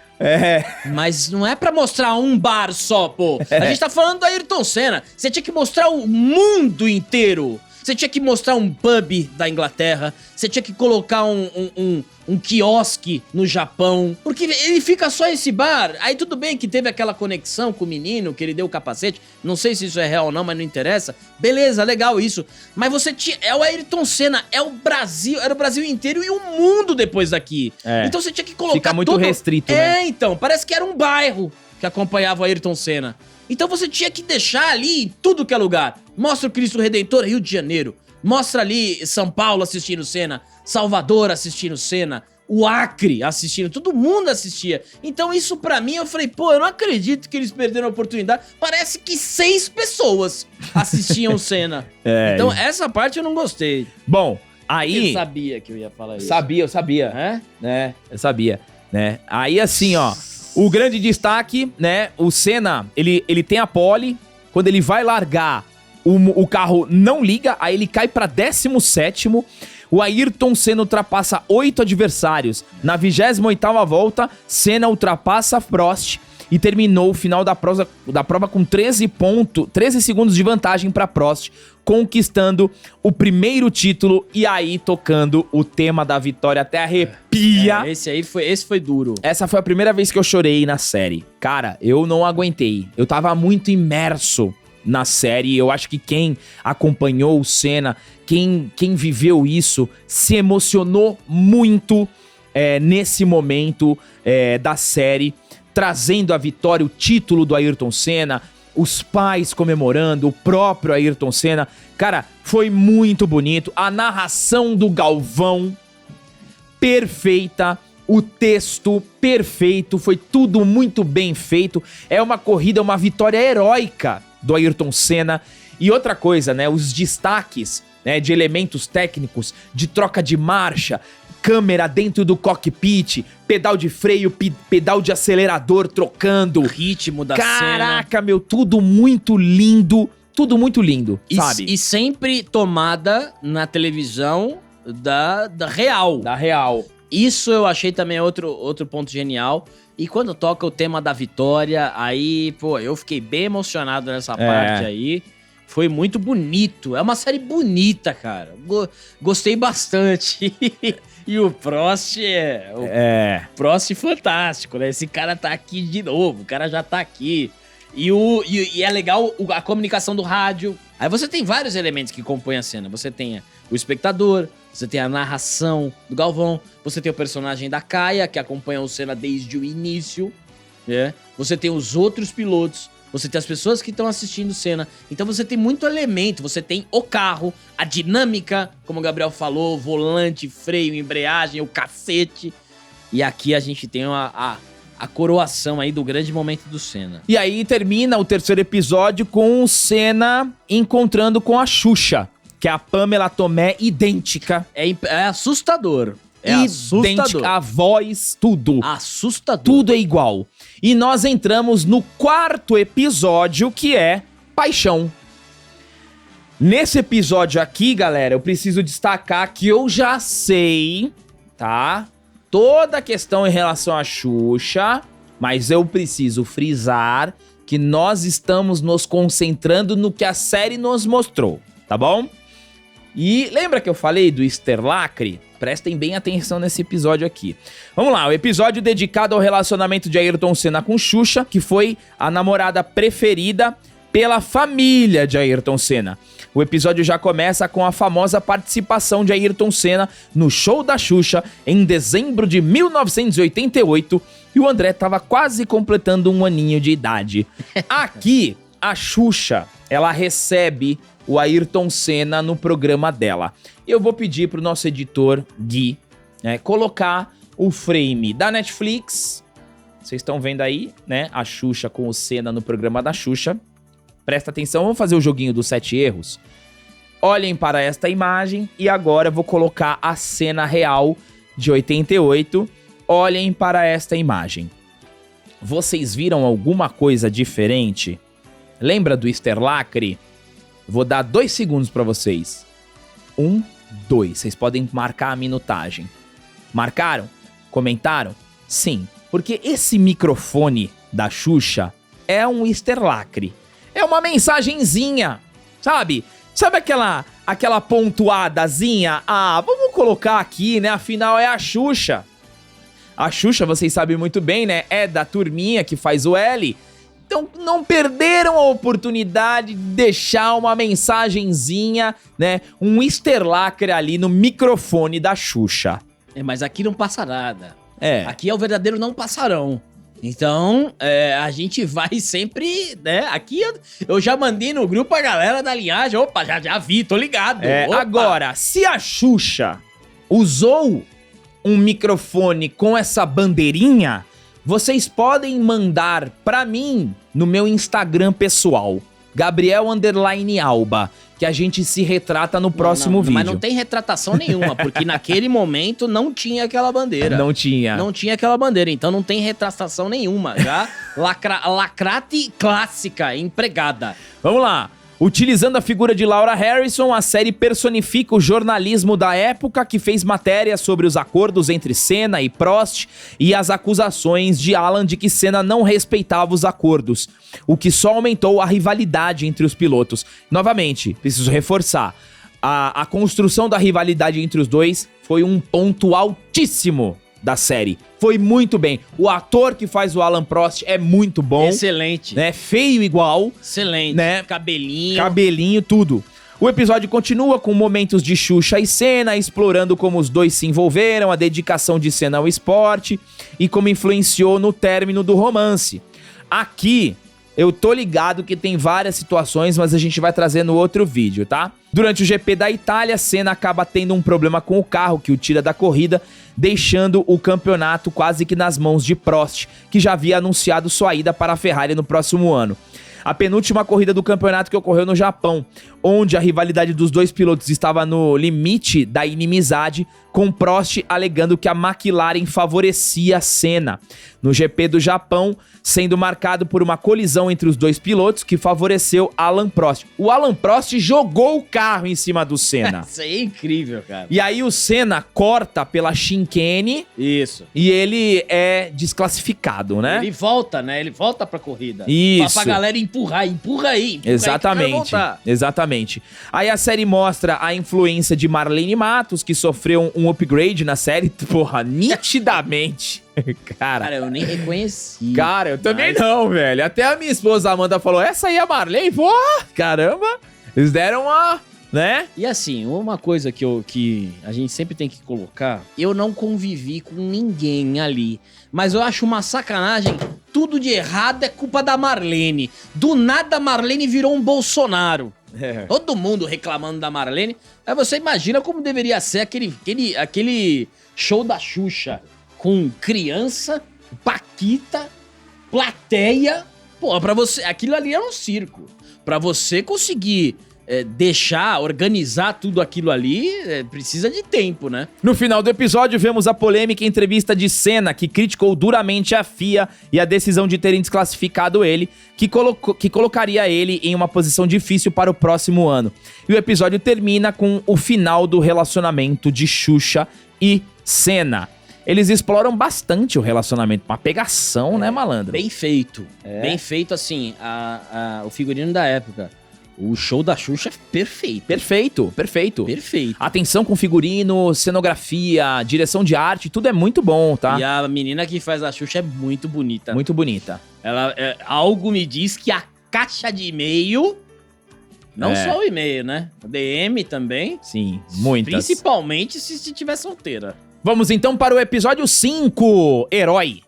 Mas não é pra mostrar um bar só, pô. A gente tá falando do Ayrton Senna. Você tinha que mostrar o mundo inteiro. Você tinha que mostrar um pub da Inglaterra. Você tinha que colocar um quiosque no Japão. Porque ele fica só esse bar. Aí tudo bem que teve aquela conexão com o menino, que ele deu o capacete. Não sei se isso é real ou não, mas não interessa. Beleza, legal isso. Mas você tinha... É o Ayrton Senna, é o Brasil. Era o Brasil inteiro e o mundo depois daqui. Então você tinha que colocar... Fica muito restrito, né? Então. Parece que era um bairro que acompanhava o Ayrton Senna. Então você tinha que deixar ali em tudo que é lugar. Mostra o Cristo Redentor, Rio de Janeiro. Mostra ali São Paulo assistindo Senna. Salvador assistindo Senna. O Acre assistindo. Todo mundo assistia. Então isso pra mim, eu falei, pô, eu não acredito que eles perderam a oportunidade. Parece que 6 pessoas assistiam Senna. Então essa parte eu não gostei. Bom, aí... Ele sabia que eu ia falar isso. Eu sabia. Eu sabia, né? Aí assim, ó... O grande destaque, né, o Senna, ele tem a pole, quando ele vai largar, o carro não liga, aí ele cai para 17º, o Ayrton Senna ultrapassa 8 adversários. Na 28ª volta, Senna ultrapassa Prost e terminou o final da prova com 13 segundos de vantagem para Prost, conquistando o primeiro título e aí tocando o tema da vitória até arrepia. Esse foi duro. Essa foi a primeira vez que eu chorei na série. Cara, eu não aguentei. Eu tava muito imerso na série. Eu acho que quem acompanhou o Senna, quem viveu isso, se emocionou muito nesse momento da série, trazendo a vitória, o título do Ayrton Senna, os pais comemorando, o próprio Ayrton Senna. Cara, foi muito bonito. A narração do Galvão, perfeita. O texto, perfeito. Foi tudo muito bem feito. É uma corrida, uma vitória heróica do Ayrton Senna. E outra coisa, né? Os destaques, né, de elementos técnicos, de troca de marcha, câmera dentro do cockpit, pedal de freio, pedal de acelerador trocando. O ritmo da cena. Caraca, meu, tudo muito lindo, sabe? E sempre tomada na televisão da Real. Da Real. Isso eu achei também outro ponto genial. E quando toca o tema da vitória, aí, pô, eu fiquei bem emocionado nessa parte aí. Foi muito bonito. É uma série bonita, cara. Gostei bastante. E o Prost Prost fantástico, né? Esse cara tá aqui de novo, o cara já tá aqui. E é legal a comunicação do rádio. Aí você tem vários elementos que compõem a cena. Você tem o espectador, você tem a narração do Galvão, você tem o personagem da Kaia, que acompanha o Senna desde o início, né? Você tem os outros pilotos, você tem as pessoas que estão assistindo cena. Então você tem muito elemento. Você tem o carro, a dinâmica, como o Gabriel falou, volante, freio, embreagem, o cacete. E aqui a gente tem a coroação aí do grande momento do Senna. E aí termina o terceiro episódio com o Senna encontrando com a Xuxa, que é a Pamela Tomé idêntica. É assustador. Idêntica, a voz, tudo. Assustador. Tudo é igual. E nós entramos no quarto episódio, que é Paixão. Nesse episódio aqui, galera, eu preciso destacar que eu já sei, tá? Toda a questão em relação à Xuxa, mas eu preciso frisar que nós estamos nos concentrando no que a série nos mostrou, tá bom? E lembra que eu falei do easter lacre? Prestem bem atenção nesse episódio aqui. Vamos lá, o episódio dedicado ao relacionamento de Ayrton Senna com Xuxa, que foi a namorada preferida pela família de Ayrton Senna. O episódio já começa com a famosa participação de Ayrton Senna no show da Xuxa em dezembro de 1988, e o André estava quase completando 1 aninho de idade. Aqui, a Xuxa, ela recebe o Ayrton Senna no programa dela. Eu vou pedir pro nosso editor, Gui, colocar o frame da Netflix. Vocês estão vendo aí, né? A Xuxa com o Senna no programa da Xuxa. Presta atenção, vamos fazer o joguinho dos 7 erros. Olhem para esta imagem e agora eu vou colocar a cena real de 88. Olhem para esta imagem. Vocês viram alguma coisa diferente? Lembra do easter lacre? Vou dar 2 segundos para vocês. 1, 2. Vocês podem marcar a minutagem. Marcaram? Comentaram? Sim, porque esse microfone da Xuxa é um easter lacre. É uma mensagenzinha, sabe? Sabe aquela pontuadazinha? Ah, vamos colocar aqui, né? Afinal é a Xuxa. A Xuxa, vocês sabem muito bem, né? É da turminha que faz o L. Então não perderam a oportunidade de deixar uma mensagenzinha, né? Um easter lacre ali no microfone da Xuxa. Mas aqui não passa nada. É. Aqui é o verdadeiro não passarão. Então, a gente vai sempre, né? Aqui eu já mandei no grupo a galera da linhagem. Opa, já vi, tô ligado. Agora, se a Xuxa usou um microfone com essa bandeirinha, vocês podem mandar pra mim no meu Instagram pessoal, Gabriel_Alba, que a gente se retrata no próximo vídeo. Mas não tem retratação nenhuma, porque naquele momento não tinha aquela bandeira. Não tinha. Não tinha aquela bandeira, então não tem retratação nenhuma. Já lacrate clássica, empregada. Vamos lá. Utilizando a figura de Laura Harrison, a série personifica o jornalismo da época que fez matéria sobre os acordos entre Senna e Prost e as acusações de Alan de que Senna não respeitava os acordos, o que só aumentou a rivalidade entre os pilotos. Novamente, preciso reforçar, a construção da rivalidade entre os dois foi um ponto altíssimo da série. Foi muito bem. O ator que faz o Alan Prost é muito bom. Excelente. Né? Feio igual. Excelente. Né? Cabelinho, tudo. O episódio continua com momentos de Xuxa e Senna, explorando como os dois se envolveram, a dedicação de Senna ao esporte e como influenciou no término do romance. Aqui, eu tô ligado que tem várias situações, mas a gente vai trazer no outro vídeo, tá? Durante o GP da Itália, Senna acaba tendo um problema com o carro que o tira da corrida, deixando o campeonato quase que nas mãos de Prost, que já havia anunciado sua ida para a Ferrari no próximo ano. A penúltima corrida do campeonato que ocorreu no Japão, onde a rivalidade dos dois pilotos estava no limite da inimizade, com Prost alegando que a McLaren favorecia Senna. No GP do Japão, sendo marcado por uma colisão entre os dois pilotos que favoreceu Alan Prost. O Alan Prost jogou o carro em cima do Senna. Isso aí é incrível, cara. E aí o Senna corta pela chicane. Isso. E ele é desclassificado, né? Ele volta, né? Ele volta pra corrida. Isso. Pra galera empurra aí. Exatamente, exatamente. Aí a série mostra a influência de Marlene Matos, que sofreu um upgrade na série, porra, nitidamente. Cara, eu nem reconheci. Cara, eu também não, velho. Até a minha esposa Amanda falou, essa aí é a Marlene? Porra, caramba. Eles deram uma, né? E assim, uma coisa que a gente sempre tem que colocar, eu não convivi com ninguém ali, mas eu acho uma sacanagem, tudo de errado é culpa da Marlene. Do nada a Marlene virou um Bolsonaro. Todo mundo reclamando da Marlene. Aí você imagina como deveria ser aquele show da Xuxa com criança, paquita, plateia. Pô, pra você, aquilo ali era um circo. Pra você conseguir organizar tudo aquilo ali, precisa de tempo, né? No final do episódio, vemos a polêmica entrevista de Senna, que criticou duramente a FIA e a decisão de terem desclassificado ele, que colocaria ele em uma posição difícil para o próximo ano. E o episódio termina com o final do relacionamento de Xuxa e Senna. Eles exploram bastante o relacionamento, uma pegação, né, malandro? Bem feito. Bem feito, assim, o figurino da época. O show da Xuxa é perfeito. Perfeito. Atenção com figurino, cenografia, direção de arte, tudo é muito bom, tá? E a menina que faz a Xuxa é muito bonita. Muito bonita. Ela, algo me diz que a caixa de e-mail, não só o e-mail, né? O DM também. Sim, muitas. Principalmente se estiver solteira. Vamos então para o episódio 5, Herói.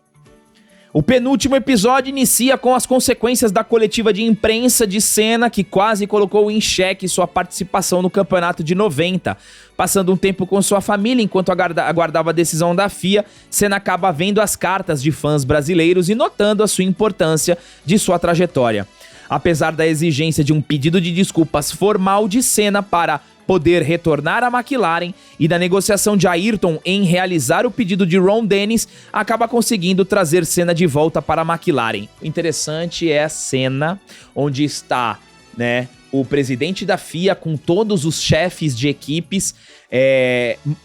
O penúltimo episódio inicia com as consequências da coletiva de imprensa de Senna, que quase colocou em xeque sua participação no campeonato de 90. Passando um tempo com sua família enquanto aguardava a decisão da FIA, Senna acaba vendo as cartas de fãs brasileiros e notando a sua importância de sua trajetória. Apesar da exigência de um pedido de desculpas formal de Senna para poder retornar à McLaren e da negociação de Ayrton em realizar o pedido de Ron Dennis, acaba conseguindo trazer Senna de volta para a McLaren. O interessante é a cena onde está, né, o presidente da FIA com todos os chefes de equipes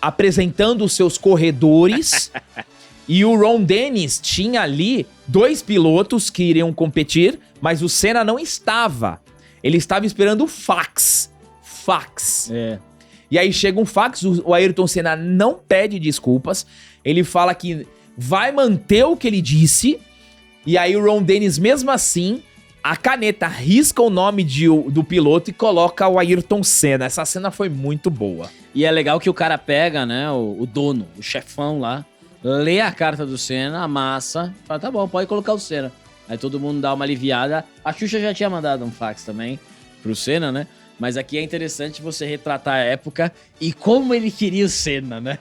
apresentando os seus corredores. E o Ron Dennis tinha ali 2 pilotos que iriam competir, mas o Senna não estava. Ele estava esperando o fax. E aí chega um fax, o Ayrton Senna não pede desculpas, ele fala que vai manter o que ele disse, e aí o Ron Dennis, mesmo assim, a caneta risca o nome do piloto e coloca o Ayrton Senna. Essa cena foi muito boa. E é legal que o cara pega, né, o dono, o chefão lá, lê a carta do Senna, amassa, fala, tá bom, pode colocar o Senna. Aí todo mundo dá uma aliviada. A Xuxa já tinha mandado um fax também pro Senna, né? Mas aqui é interessante você retratar a época e como ele queria o Senna, né?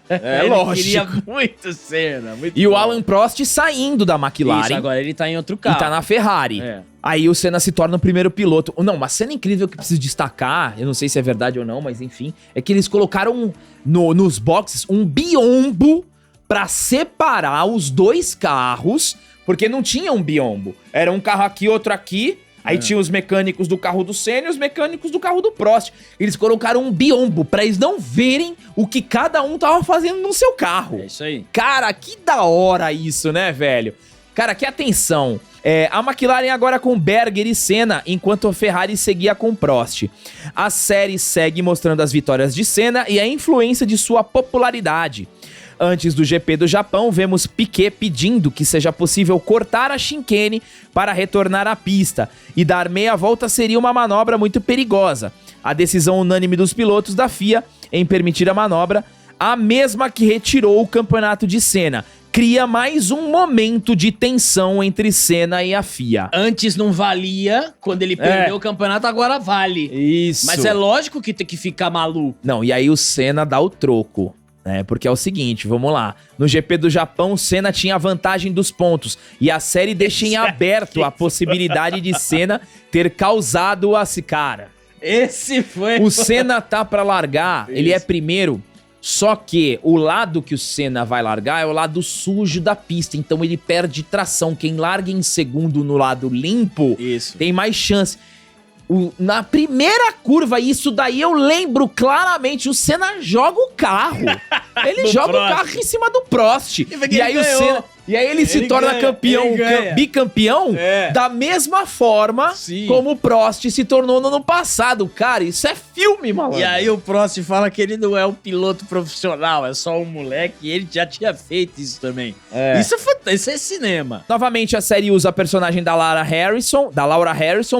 Lógico. Ele queria muito o Senna. E o Alan Prost saindo da McLaren. Isso, agora ele tá em outro carro. E tá na Ferrari. Aí o Senna se torna o primeiro piloto. Não, uma cena incrível que preciso destacar, eu não sei se é verdade ou não, mas enfim, é que eles colocaram nos boxes um biombo pra separar os 2 carros, porque não tinha um biombo. Era um carro aqui, outro aqui. Aí tinha os mecânicos do carro do Senna e os mecânicos do carro do Prost. Eles colocaram um biombo pra eles não verem o que cada um tava fazendo no seu carro. É isso aí. Cara, que da hora isso, né, velho? Cara, que atenção. A McLaren agora com Berger e Senna, enquanto a Ferrari seguia com Prost. A série segue mostrando as vitórias de Senna e a influência de sua popularidade. Antes do GP do Japão, vemos Piquet pedindo que seja possível cortar a chicane para retornar à pista, e dar meia volta seria uma manobra muito perigosa. A decisão unânime dos pilotos da FIA em permitir a manobra, a mesma que retirou o campeonato de Senna, cria mais um momento de tensão entre Senna e a FIA. Antes não valia, quando ele perdeu o campeonato, agora vale. Isso. Mas é lógico que tem que ficar maluco. Não, e aí o Senna dá o troco. Porque é o seguinte, vamos lá. No GP do Japão, Senna tinha a vantagem dos pontos. E a série deixa em aberto a possibilidade de Senna ter causado cara. Esse foi... O Senna tá pra largar, ele é primeiro. Só que o lado que o Senna vai largar é o lado sujo da pista. Então ele perde tração. Quem larga em segundo no lado limpo tem mais chance. Na primeira curva, isso daí eu lembro claramente, o Senna joga o carro. Ele joga o carro em cima do Prost. E aí o Senna... E aí ele se torna campeão, bicampeão, da mesma forma como o Prost se tornou no ano passado. Cara, isso é filme, malandro. E aí o Prost fala que ele não é um piloto profissional, é só um moleque, e ele já tinha feito isso também. Isso é cinema. Novamente, a série usa a personagem da Laura Harrison,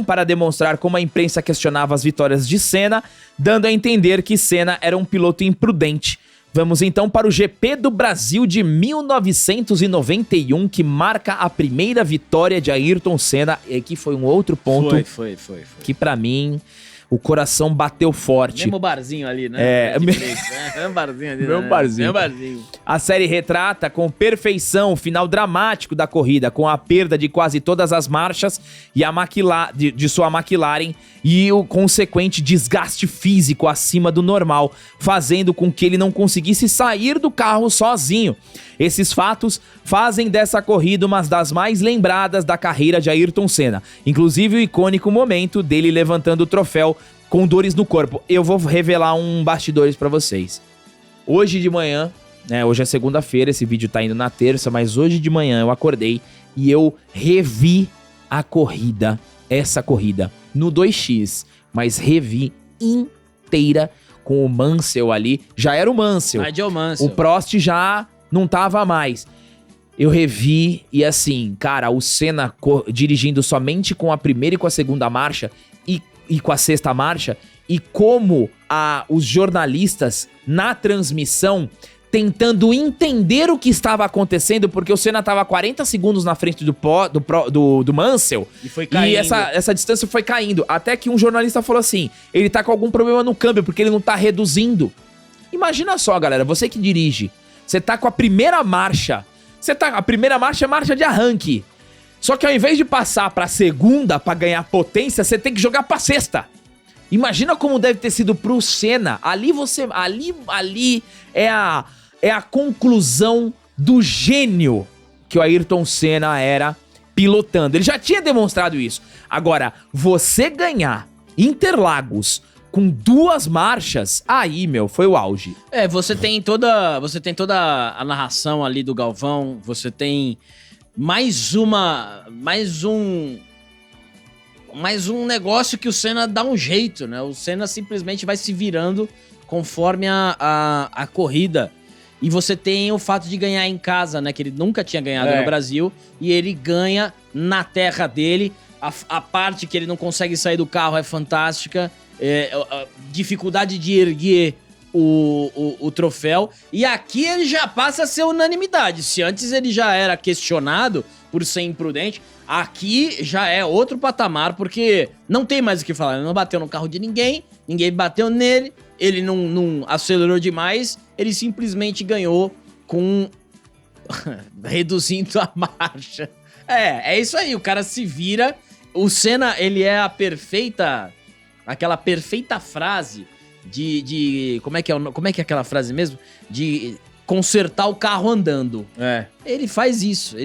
para demonstrar como a imprensa questionava as vitórias de Senna, dando a entender que Senna era um piloto imprudente. Vamos então para o GP do Brasil de 1991, que marca a primeira vitória de Ayrton Senna. E aqui foi um outro ponto foi. Que pra mim o coração bateu forte. Mesmo barzinho ali, né? Mesmo barzinho ali. Mesmo barzinho. A série retrata com perfeição o final dramático da corrida, com a perda de quase todas as marchas e de sua McLaren e o consequente desgaste físico acima do normal, fazendo com que ele não conseguisse sair do carro sozinho. Esses fatos fazem dessa corrida uma das mais lembradas da carreira de Ayrton Senna, inclusive o icônico momento dele levantando o troféu com dores no corpo. Eu vou revelar um bastidores pra vocês. Hoje de manhã, hoje é segunda-feira, esse vídeo tá indo na terça, mas hoje de manhã eu acordei e eu revi essa corrida, no 2x, mas revi inteira com o Mansell ali. Já era o Mansell. O Prost já não tava mais. Eu revi e assim, cara, o Senna dirigindo somente com a primeira e com a segunda marcha e com a sexta marcha, e como os jornalistas na transmissão tentando entender o que estava acontecendo, porque o Senna tava 40 segundos na frente do Mansell. E foi caindo. E essa distância foi caindo. Até que um jornalista falou assim, ele tá com algum problema no câmbio, porque ele não tá reduzindo. Imagina só, galera, você que dirige, você tá com a primeira marcha, a primeira marcha é marcha de arranque. Só que ao invés de passar pra segunda pra ganhar potência, você tem que jogar pra sexta. Imagina como deve ter sido pro Senna. Ali é a conclusão do gênio que o Ayrton Senna era pilotando. Ele já tinha demonstrado isso. Agora, você ganhar Interlagos com 2 marchas, aí, foi o auge. Você tem toda a narração ali do Galvão, você tem mais um negócio que o Senna dá um jeito, né? O Senna simplesmente vai se virando conforme a corrida. E você tem o fato de ganhar em casa, né? Que ele nunca tinha ganhado no Brasil. E ele ganha na terra dele. A parte que ele não consegue sair do carro é fantástica. A dificuldade de erguer o troféu. E aqui ele já passa a ser unanimidade. Se antes ele já era questionado por ser imprudente, aqui já é outro patamar, porque não tem mais o que falar. Ele não bateu no carro de ninguém bateu nele, ele não acelerou demais, ele simplesmente ganhou com... reduzindo a marcha. É isso aí, o cara se vira. O Senna, ele é aquela perfeita frase de como é que é aquela frase mesmo? De consertar o carro andando. Ele faz isso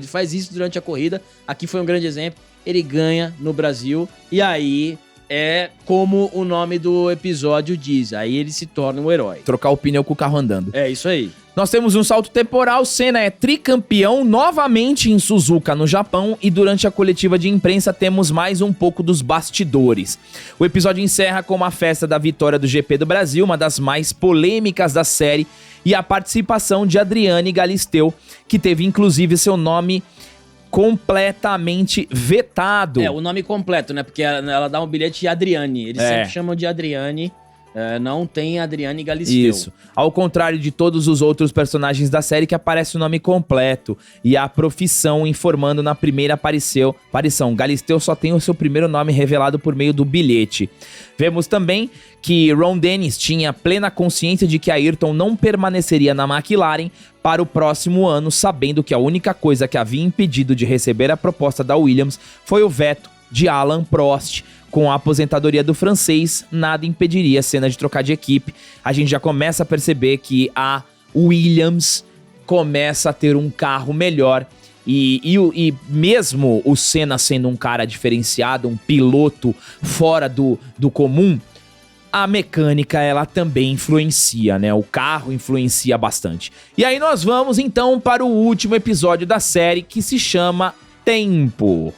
durante a corrida. Aqui foi um grande exemplo. ele ganha no Brasil, e aí é como o nome do episódio diz, aí ele se torna um herói. Trocar o pneu com o carro andando. É isso aí. Nós temos um salto temporal, Senna é tricampeão novamente em Suzuka, no Japão, e durante a coletiva de imprensa temos mais um pouco dos bastidores. O episódio encerra com uma festa da vitória do GP do Brasil, uma das mais polêmicas da série, e a participação de Adriane Galisteu, que teve inclusive seu nome completamente vetado. É, o nome completo, né? Porque ela dá um bilhete de Adriane. Eles sempre chamam de Adriane. Não tem Adriane Galisteu. Isso. Ao contrário de todos os outros personagens da série que aparece o nome completo e a profissão informando na primeira aparição. Galisteu só tem o seu primeiro nome revelado por meio do bilhete. Vemos também que Ron Dennis tinha plena consciência de que Ayrton não permaneceria na McLaren para o próximo ano, sabendo que a única coisa que havia impedido de receber a proposta da Williams foi o veto de Alain Prost. Com a aposentadoria do francês, nada impediria a Senna de trocar de equipe. A gente já começa a perceber que a Williams começa a ter um carro melhor. E mesmo o Senna sendo um cara diferenciado, um piloto fora do comum, a mecânica ela também influencia, né? O carro influencia bastante. E aí nós vamos então para o último episódio da série, que se chama Tempo.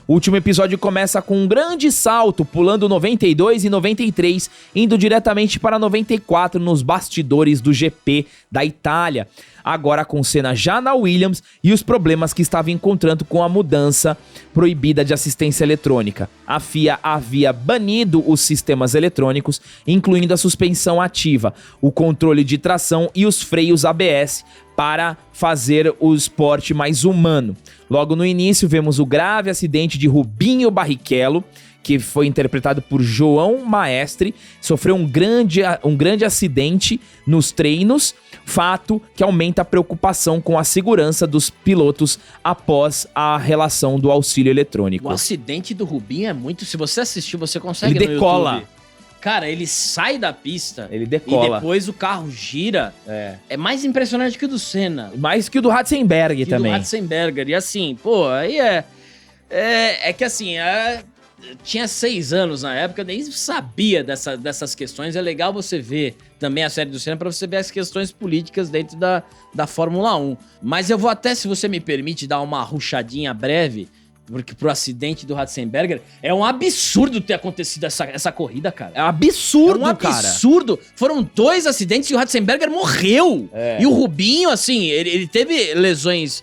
O último episódio começa com um grande salto, pulando 92 e 93, indo diretamente para 94 nos bastidores do GP da Itália. Agora com Senna já na Williams e os problemas que estava encontrando com a mudança proibida de assistência eletrônica. A FIA havia banido os sistemas eletrônicos, incluindo a suspensão ativa, o controle de tração e os freios ABS, para fazer o esporte mais humano. Logo no início vemos o grave acidente de Rubinho Barrichello, que foi interpretado por João Maestre, sofreu um grande acidente nos treinos, fato que aumenta a preocupação com a segurança dos pilotos após a relação do auxílio eletrônico. O acidente do Rubinho é muito... Se você assistiu, você consegue Ele decola. No YouTube. Cara, ele sai da pista. Ele decola. E depois o carro gira. É mais impressionante que o do Senna. Mais que o do Ratzenberger também. Do Ratzenberger. E assim, pô, aí é que assim, tinha 6 anos na época, nem sabia dessas questões. É legal você ver também a série do Senna pra você ver as questões políticas dentro da Fórmula 1. Mas eu vou até, se você me permite, dar uma ruchadinha breve, porque pro acidente do Ratzenberger, é um absurdo ter acontecido essa corrida, cara. É um absurdo, cara. É um absurdo. Foram 2 acidentes e o Ratzenberger morreu. E o Rubinho, assim, ele teve lesões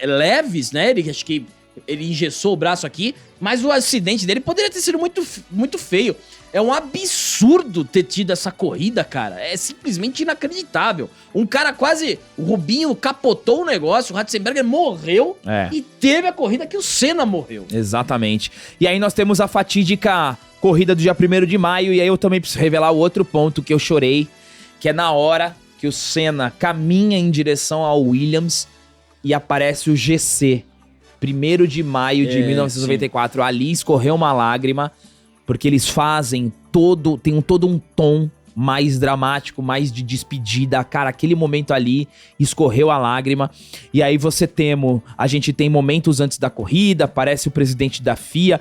leves, né? Acho que ele engessou o braço aqui, mas o acidente dele poderia ter sido muito, muito feio. É um absurdo ter tido essa corrida, cara. É simplesmente inacreditável. Um cara quase... O Rubinho capotou o negócio, o Ratzenberger morreu e teve a corrida que o Senna morreu. Exatamente. E aí nós temos a fatídica corrida do dia 1º de maio, e aí eu também preciso revelar o outro ponto que eu chorei, que é na hora que o Senna caminha em direção ao Williams e aparece o GC. 1º de maio de 1994. Sim. Ali escorreu uma lágrima, porque eles fazem tem todo um tom mais dramático, mais de despedida. Cara, aquele momento ali, escorreu a lágrima. E aí a gente tem momentos antes da corrida, aparece o presidente da FIA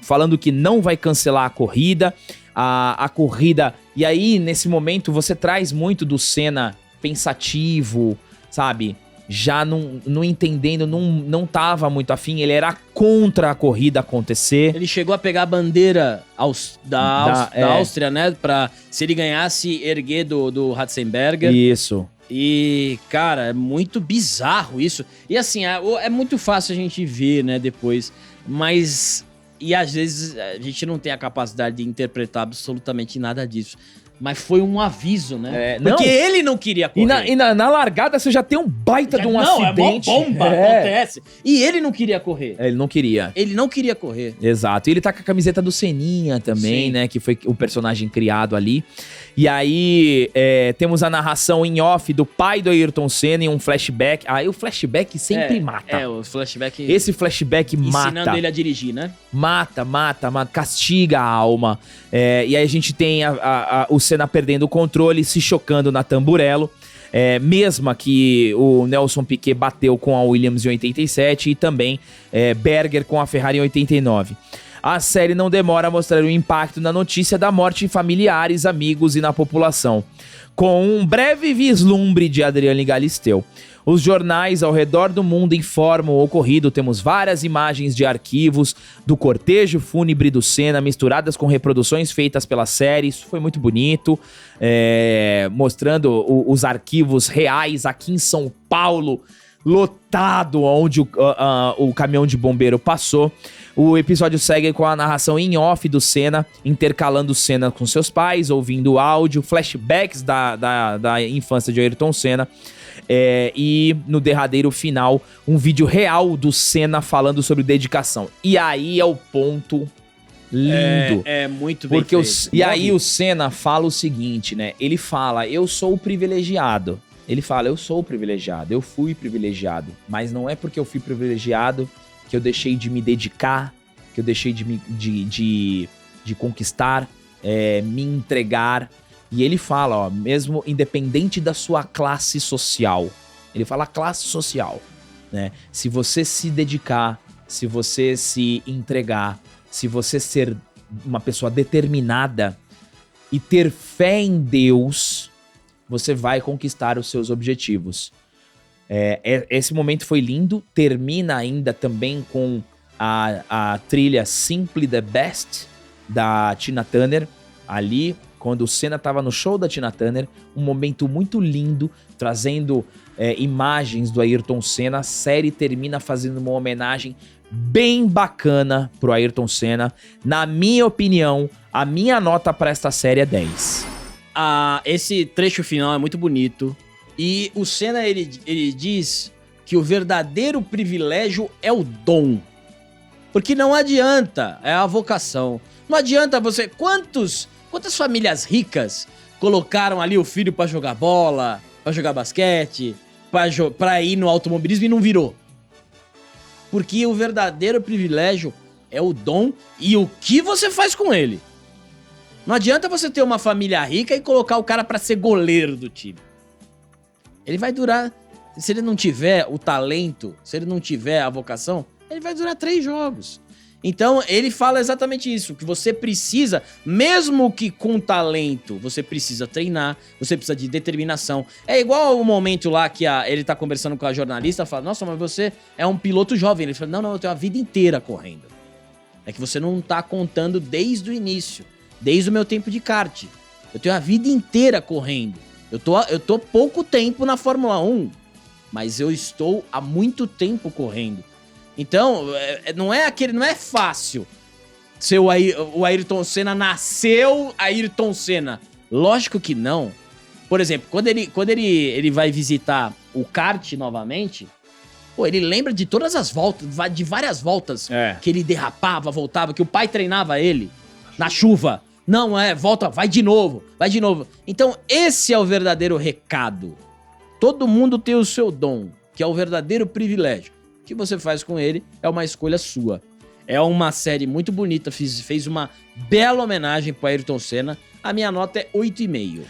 falando que não vai cancelar a corrida. A corrida... E aí, nesse momento, você traz muito do Senna pensativo, sabe? Já não entendendo, não tava muito afim, ele era contra a corrida acontecer. Ele chegou a pegar a bandeira da Áustria, né? Pra, se ele ganhasse, erguer do Ratzenberger. Isso. E, cara, é muito bizarro isso. E assim, é muito fácil a gente ver, né, depois. Mas... E às vezes a gente não tem a capacidade de interpretar absolutamente nada disso. Mas foi um aviso, né? Porque ele não queria correr. E na largada você já tem um baita de um acidente. É uma bomba, acontece. E ele não queria correr. Ele não queria. Ele não queria correr. Exato. E ele tá com a camiseta do Seninha também, sim, né? Que foi o personagem criado ali. E aí temos a narração em off do pai do Ayrton Senna e um flashback. Aí o flashback sempre mata. O flashback... Esse flashback mata. Ensinando ele a dirigir, né? Mata, castiga a alma. E aí a gente tem o Senna perdendo o controle, se chocando na Tamburello. mesma que o Nelson Piquet bateu com a Williams em 87 e também Berger com a Ferrari em 89. A série não demora a mostrar o impacto na notícia da morte em familiares, amigos e na população, com um breve vislumbre de Adriane Galisteu. Os jornais ao redor do mundo informam o ocorrido. Temos várias imagens de arquivos do cortejo fúnebre do Senna, misturadas com reproduções feitas pela série. Isso foi muito bonito, mostrando os arquivos reais aqui em São Paulo, lotado, onde o caminhão de bombeiro passou. O episódio segue com a narração em off do Senna, intercalando Senna com seus pais, ouvindo áudio, flashbacks da infância de Ayrton Senna. E no derradeiro final, um vídeo real do Senna falando sobre dedicação. E aí é o ponto lindo. É muito bem porque feito. E aí o Senna fala o seguinte, né? Ele fala, eu sou o privilegiado. Ele fala, eu sou o privilegiado, eu fui privilegiado. Mas não é porque eu fui privilegiado que eu deixei de me dedicar, que eu deixei de conquistar, me entregar. E ele fala, ó, mesmo independente da sua classe social, ele fala classe social, né? Se você se dedicar, se você se entregar, se você ser uma pessoa determinada e ter fé em Deus, você vai conquistar os seus objetivos. Esse momento foi lindo, termina ainda também com a trilha Simply the Best da Tina Turner, ali, quando o Senna estava no show da Tina Turner, um momento muito lindo, trazendo imagens do Ayrton Senna. A série termina fazendo uma homenagem bem bacana pro Ayrton Senna. Na minha opinião, a minha nota para esta série é 10. Esse trecho final é muito bonito. E o Senna, ele diz que o verdadeiro privilégio é o dom. Porque não adianta, é a vocação. Não adianta você... Quantas famílias ricas colocaram ali o filho pra jogar bola, pra jogar basquete, pra ir no automobilismo e não virou? Porque o verdadeiro privilégio é o dom e o que você faz com ele. Não adianta você ter uma família rica e colocar o cara pra ser goleiro do time. Ele vai durar... Se ele não tiver o talento, se ele não tiver a vocação, ele vai durar 3 jogos. Então, ele fala exatamente isso, que você precisa, mesmo que com talento, você precisa treinar, você precisa de determinação. É igual o momento lá que ele tá conversando com a jornalista, fala, nossa, mas você é um piloto jovem. Ele fala, não, eu tenho a vida inteira correndo. É que você não tá contando desde o início, desde o meu tempo de kart. Eu tenho a vida inteira correndo. Eu tô pouco tempo na Fórmula 1, mas eu estou há muito tempo correndo. Então, não é fácil ser o Ayrton Senna nasceu Ayrton Senna. Lógico que não. Por exemplo, quando ele vai visitar o kart novamente, pô, ele lembra de todas as voltas, de várias voltas que ele derrapava, voltava, que o pai treinava ele na chuva. Não, volta, vai de novo. Então, esse é o verdadeiro recado. Todo mundo tem o seu dom, que é o verdadeiro privilégio. O que você faz com ele é uma escolha sua. É uma série muito bonita, fez uma bela homenagem para Ayrton Senna. A minha nota é 8,5.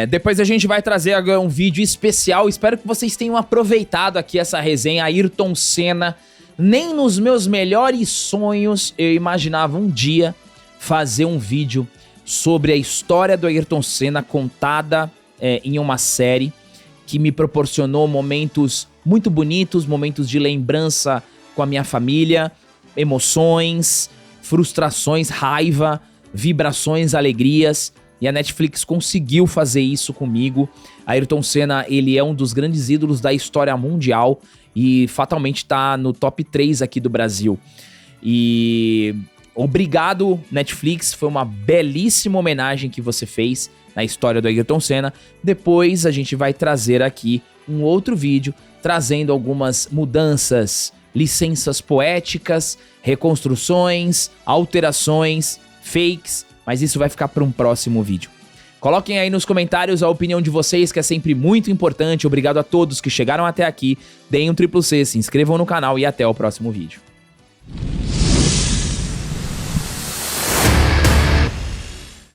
Depois a gente vai trazer agora um vídeo especial. Espero que vocês tenham aproveitado aqui essa resenha Ayrton Senna. Nem nos meus melhores sonhos eu imaginava um dia fazer um vídeo sobre a história do Ayrton Senna contada em uma série que me proporcionou momentos muito bonitos, momentos de lembrança com a minha família, emoções, frustrações, raiva, vibrações, alegrias. E a Netflix conseguiu fazer isso comigo. Ayrton Senna, ele é um dos grandes ídolos da história mundial e fatalmente tá no top 3 aqui do Brasil. E obrigado, Netflix, foi uma belíssima homenagem que você fez na história do Ayrton Senna. Depois a gente vai trazer aqui um outro vídeo trazendo algumas mudanças, licenças poéticas, reconstruções, alterações, fakes, mas isso vai ficar para um próximo vídeo. Coloquem aí nos comentários a opinião de vocês, que é sempre muito importante. Obrigado a todos que chegaram até aqui. Deem um triplo C, se inscrevam no canal e até o próximo vídeo.